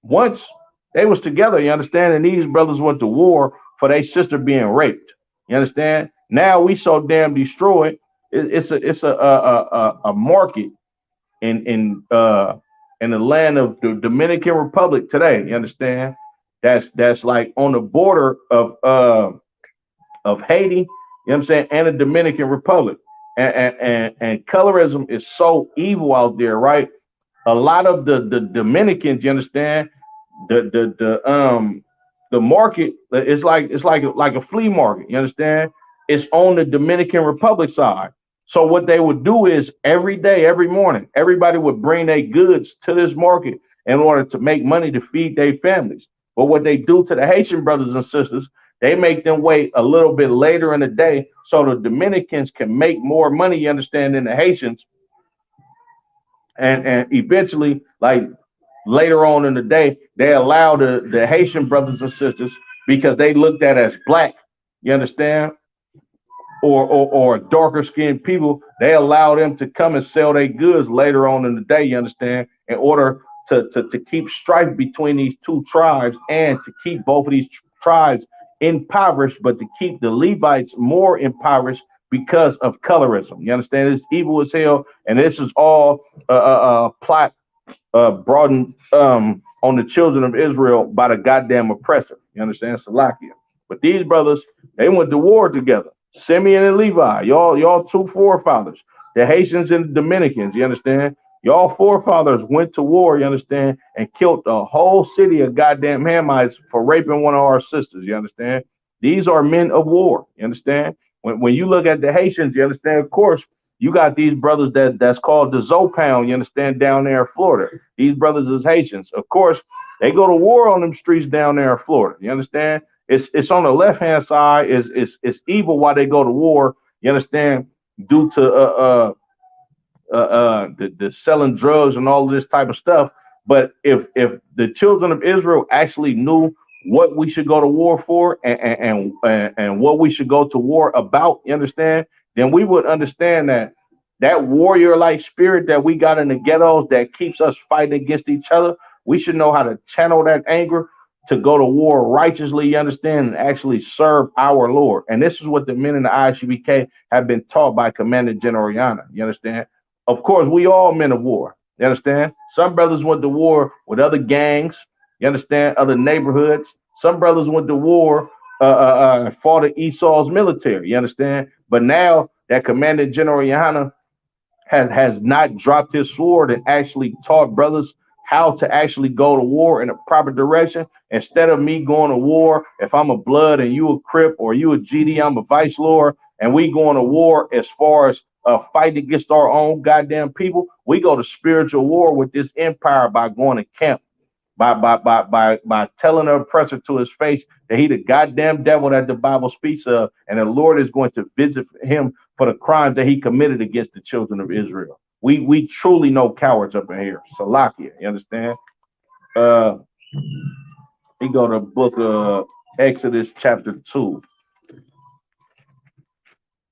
S1: once they was together, you understand, and these brothers went to war for their sister being raped. You understand? Now we so damn destroyed. It's a market in the land of the Dominican Republic today. You understand? That's like on the border of Haiti. You know what I'm saying, and the Dominican Republic. And colorism is so evil out there, right? A lot of the Dominicans, you understand, the market is like a flea market. You understand? It's on the Dominican Republic side. So what they would do is every day, every morning, everybody would bring their goods to this market in order to make money to feed their families. But what they do to the Haitian brothers and sisters, they make them wait a little bit later in the day so the Dominicans can make more money, you understand, than the Haitians. And eventually, like later on in the day, they allow the Haitian brothers and sisters because they looked at as black, you understand, or darker skinned people, they allow them to come and sell their goods later on in the day, you understand, in order to keep strife between these two tribes and to keep both of these tribes impoverished, but to keep the Levites more impoverished because of colorism. You understand? It's evil as hell, and this is all plot brought on the children of Israel by the goddamn oppressor. You understand? Salakia. But these brothers, they went to war together. Simeon and Levi, y'all two forefathers. The Haitians and the Dominicans, you understand? Y'all forefathers went to war, you understand, and killed the whole city of goddamn Hamites for raping one of our sisters, you understand? These are men of war, you understand? When you look at the Haitians, you understand, of course, you got these brothers that's called the Zopound, you understand, down there in Florida. These brothers is Haitians. Of course, they go to war on them streets down there in Florida, you understand? It's on the left hand side. It's evil why they go to war. You understand? Due to the selling drugs and all of this type of stuff. But if the children of Israel actually knew what we should go to war for and what we should go to war about, you understand? Then we would understand that warrior like spirit that we got in the ghettos that keeps us fighting against each other. We should know how to channel that anger to go to war righteously, you understand, and actually serve our Lord. And this is what the men in the ISUBK have been taught by Commander General Yana, you understand? Of course, we all men of war, you understand? Some brothers went to war with other gangs, you understand, other neighborhoods. Some brothers went to war and fought at Esau's military, you understand? But now that Commander General Yana has not dropped his sword and actually taught brothers how to actually go to war in a proper direction. Instead of me going to war, if I'm a blood and you a Crip or you a GD, I'm a vice lord, and we going to war as far as fighting against our own goddamn people, we go to spiritual war with this empire by going to camp by telling the oppressor to his face that he the goddamn devil that the Bible speaks of, and the Lord is going to visit him for the crimes that he committed against the children of Israel. We truly know cowards up in here. Salakia, you understand? Uh, we go to book of Exodus chapter 2.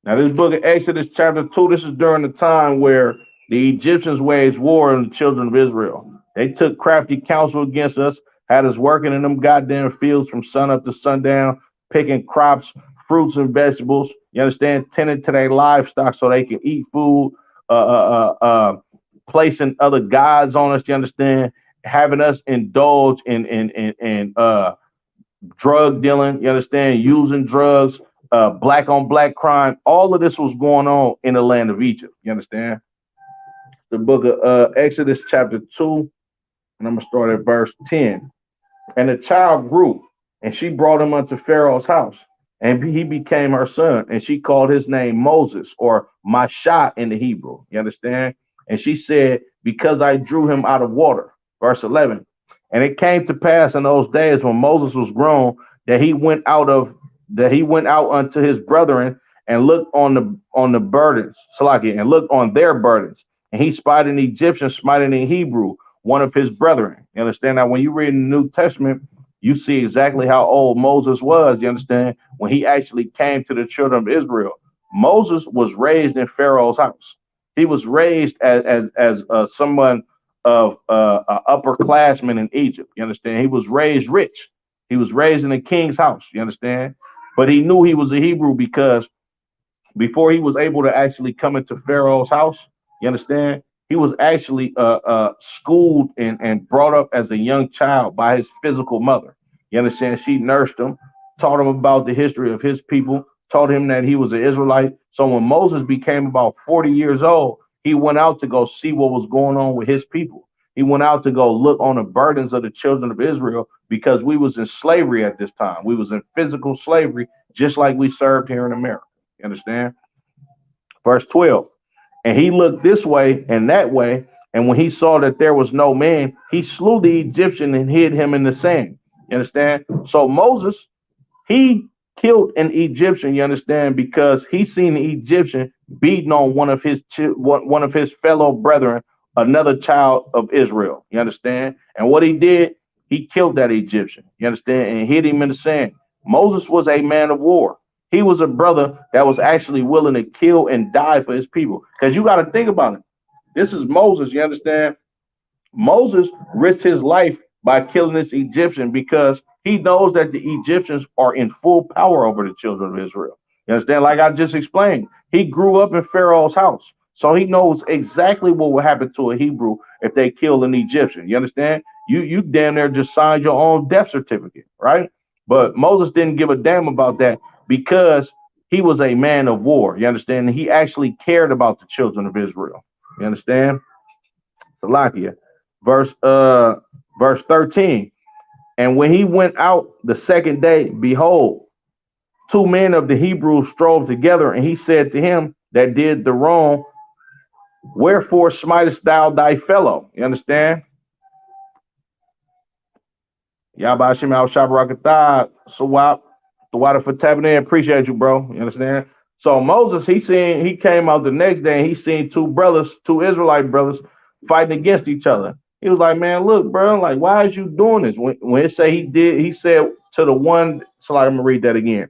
S1: Now, this book of Exodus chapter 2, this is during the time where the Egyptians waged war on the children of Israel. They took crafty counsel against us, had us working in them goddamn fields from sun up to sundown, picking crops, fruits, and vegetables. You understand? Tending to their livestock so they can eat food, placing other gods on us. You understand? Having us indulge in drug dealing. You understand? Using drugs, black on black crime. All of this was going on in the land of Egypt. You understand? The book of Exodus chapter 2, and I'm going to start at verse 10. And the child grew, and she brought him unto Pharaoh's house, and he became her son, and she called his name Moses, or Mashah in the Hebrew. You understand? And she said, because I drew him out of water. Verse 11. And it came to pass in those days when Moses was grown that he went out unto his brethren and looked on the burdens, Salakia, and looked on their burdens. And he spied an Egyptian smiting in Hebrew, one of his brethren. You understand? Now, when you read in the New Testament, you see exactly how old Moses was. You understand? When he actually came to the children of Israel, Moses was raised in Pharaoh's house. He was raised as someone of upperclassmen in Egypt. You understand? He was raised rich. He was raised in a king's house. You understand? But he knew he was a Hebrew because before he was able to actually come into Pharaoh's house, you understand? He was actually schooled and brought up as a young child by his physical mother. You understand? She nursed him, taught him about the history of his people, taught him that he was an Israelite. So when Moses became about 40 years old, he went out to go see what was going on with his people. He went out to go look on the burdens of the children of Israel because we was in slavery at this time. We was in physical slavery, just like we served here in America. You understand? Verse 12. And he looked this way and that way, and when he saw that there was no man, he slew the Egyptian and hid him in the sand. You understand? So Moses, he killed an Egyptian, you understand, because he seen the Egyptian beating on one of his fellow brethren, another child of Israel. You understand? And what he did, he killed that Egyptian. You understand? And hid him in the sand. Moses was a man of war. He was a brother that was actually willing to kill and die for his people. Because you got to think about it. This is Moses, you understand? Moses risked his life by killing this Egyptian because he knows that the Egyptians are in full power over the children of Israel. You understand? Like I just explained, he grew up in Pharaoh's house. So he knows exactly what will happen to a Hebrew if they kill an Egyptian. You understand? You damn near just signed your own death certificate, right? But Moses didn't give a damn about that because he was a man of war. You understand? He actually cared about the children of Israel. You understand? Salakia. Verse 13. And when he went out the second day, behold, two men of the Hebrews strove together, and he said to him that did the wrong, wherefore smitest thou thy fellow? You understand? Yabashim al Shabrakatah, Sawap, the water for tapping in. Appreciate you, bro. You understand? So Moses, he came out the next day and he seen two Israelite brothers fighting against each other. He was like, man, look, bro, like, why is you doing this? When it say he said to the one, so like, I'm gonna read that again.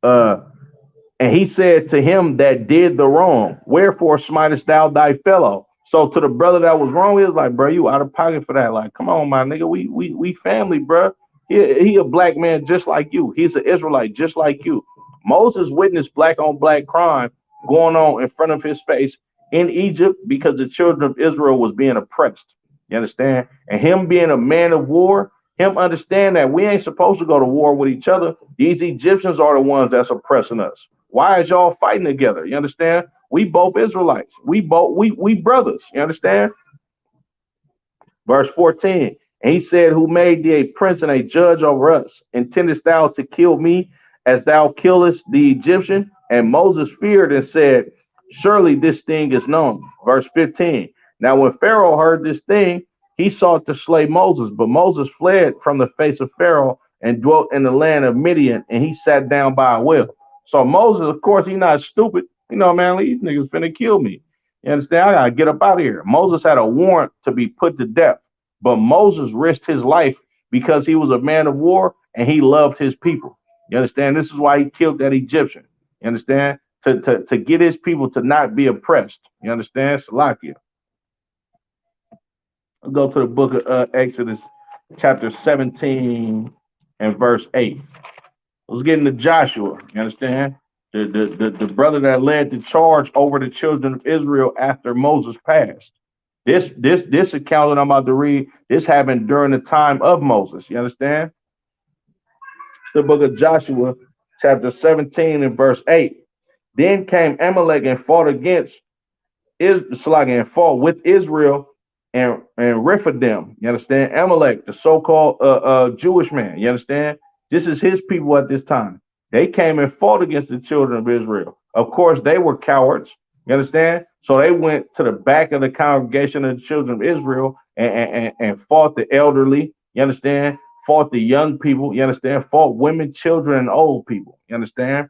S1: And he said to him that did the wrong, wherefore smitest thou thy fellow? So to the brother that was wrong, he was like, bro, you out of pocket for that. Like, come on, my nigga, we family, bro. He a black man just like you. He's an Israelite just like you. Moses witnessed black on black crime going on in front of his face in Egypt because the children of Israel was being oppressed. You understand? And him being a man of war, him understand that we ain't supposed to go to war with each other. These Egyptians are the ones that's oppressing us. Why is y'all fighting together? You understand? We both Israelites. We brothers. You understand? Verse 14. And he said, who made thee a prince and a judge over us? Intendest thou to kill me as thou killest the Egyptian? And Moses feared and said, surely this thing is known. Verse 15. Now when Pharaoh heard this thing, he sought to slay Moses, but Moses fled from the face of Pharaoh and dwelt in the land of Midian, and he sat down by a well. So Moses, of course, he's not stupid. You know, man, these niggas finna kill me. You understand? I gotta get up out of here. Moses had a warrant to be put to death, but Moses risked his life because he was a man of war and he loved his people. You understand? This is why he killed that Egyptian. You understand? To get his people to not be oppressed. You understand? Salakia. Let's go to the book of Exodus, chapter 17 and verse 8. Let's get into Joshua. You understand? The brother that led the charge over the children of Israel after Moses passed. This account that I'm about to read, this happened during the time of Moses. You understand? The book of Joshua, chapter 17 and verse 8. Then came Amalek and fought against Israel and fought with Israel and Rephidim. You understand? Amalek, the so-called Jewish man. You understand? This is his people at this time. They came and fought against the children of Israel. Of course, they were cowards. You understand? So they went to the back of the congregation of the children of Israel and fought the elderly. You understand? Fought the young people. You understand? Fought women, children, and old people. You understand?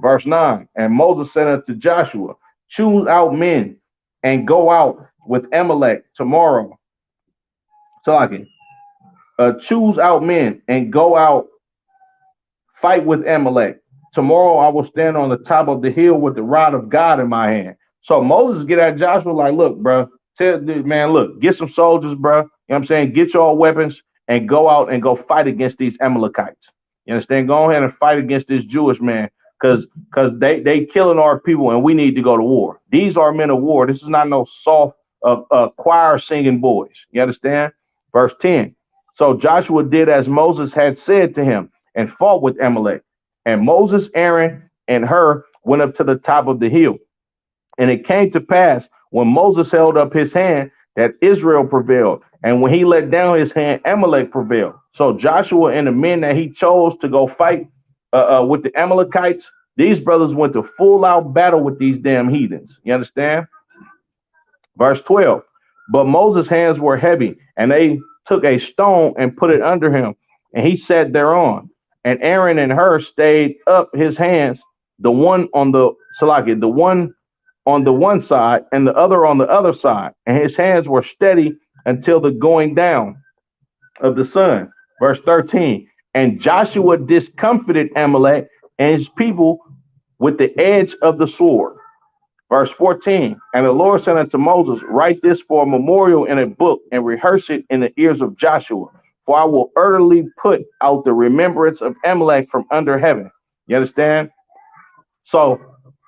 S1: Verse 9. And Moses said unto Joshua, choose out men and go out with Amalek tomorrow. So I can choose out men and go out, fight with Amalek. Tomorrow I will stand on the top of the hill with the rod of God in my hand. So Moses get at Joshua like, look, bro, tell this man, look, get some soldiers, bro. You know what I'm saying? Get your weapons and go out and go fight against these Amalekites. You understand? Go ahead and fight against this Jewish man because they killing our people and we need to go to war. These are men of war. This is not no soft choir singing boys. You understand? Verse 10. So Joshua did as Moses had said to him and fought with Amalek. And Moses, Aaron, and Hur went up to the top of the hill. And it came to pass when Moses held up his hand that Israel prevailed. And when he let down his hand, Amalek prevailed. So Joshua and the men that he chose to go fight with the Amalekites, these brothers went to full out battle with these damn heathens. You understand? Verse 12. But Moses' hands were heavy, and they took a stone and put it under him, and he sat thereon. And Aaron and Hur stayed up his hands, the one on the one side and the other on the other side, and his hands were steady until the going down of the sun. Verse 13. And Joshua discomfited Amalek and his people with the edge of the sword. Verse 14. And the Lord said unto Moses, write this for a memorial in a book and rehearse it in the ears of Joshua. For I will utterly put out the remembrance of Amalek from under heaven. You understand? So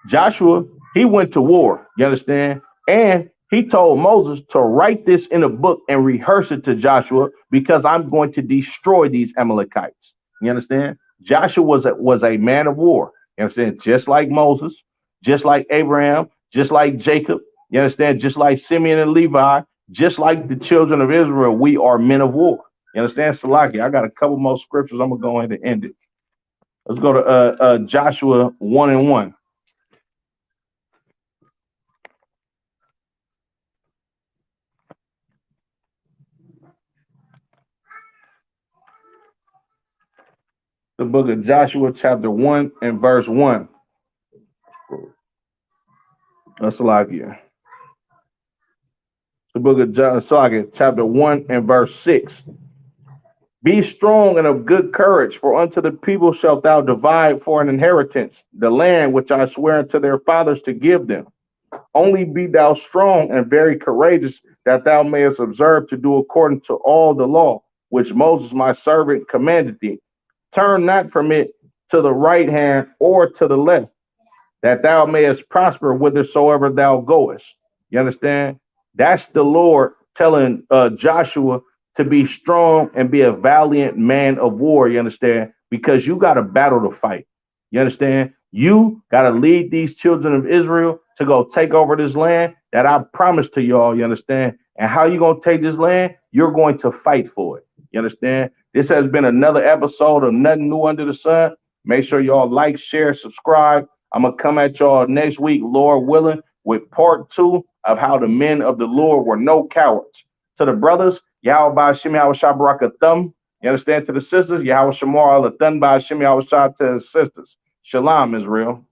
S1: Joshua, he went to war. You understand? And he told Moses to write this in a book and rehearse it to Joshua because I'm going to destroy these Amalekites. You understand? Joshua was a man of war. You understand? Just like Moses, just like Abraham, just like Jacob. You understand? Just like Simeon and Levi, just like the children of Israel, we are men of war. You understand? Salaki, I got a couple more scriptures. I'm going to go ahead and end it. Let's go to Joshua 1:1. The book of Joshua, chapter 1 and verse 1. Salakia. The book of Joshua, chapter 1 and verse 6. Be strong and of good courage, for unto the people shalt thou divide for an inheritance the land which I swear unto their fathers to give them. Only be thou strong and very courageous, that thou mayest observe to do according to all the law which Moses my servant commanded thee. Turn not from it to the right hand or to the left, that thou mayest prosper whithersoever thou goest. You understand? That's the Lord telling Joshua to be strong and be a valiant man of war, you understand? Because you got a battle to fight. You understand? You got to lead these children of Israel to go take over this land that I promised to y'all, you understand? And how you going to take this land? You're going to fight for it. You understand? This has been another episode of Nothing New Under the Sun. Make sure y'all like, share, subscribe. I'm going to come at y'all next week, Lord willing, with part 2 of how the men of the Lord were no cowards. To the brothers, Yahweh Bashim Yahweh Shabbarakatham. You understand? To the sisters, Yahweh Shamar Allah Thun Bashim Yahweh Shah to the sisters. Shalom, Israel.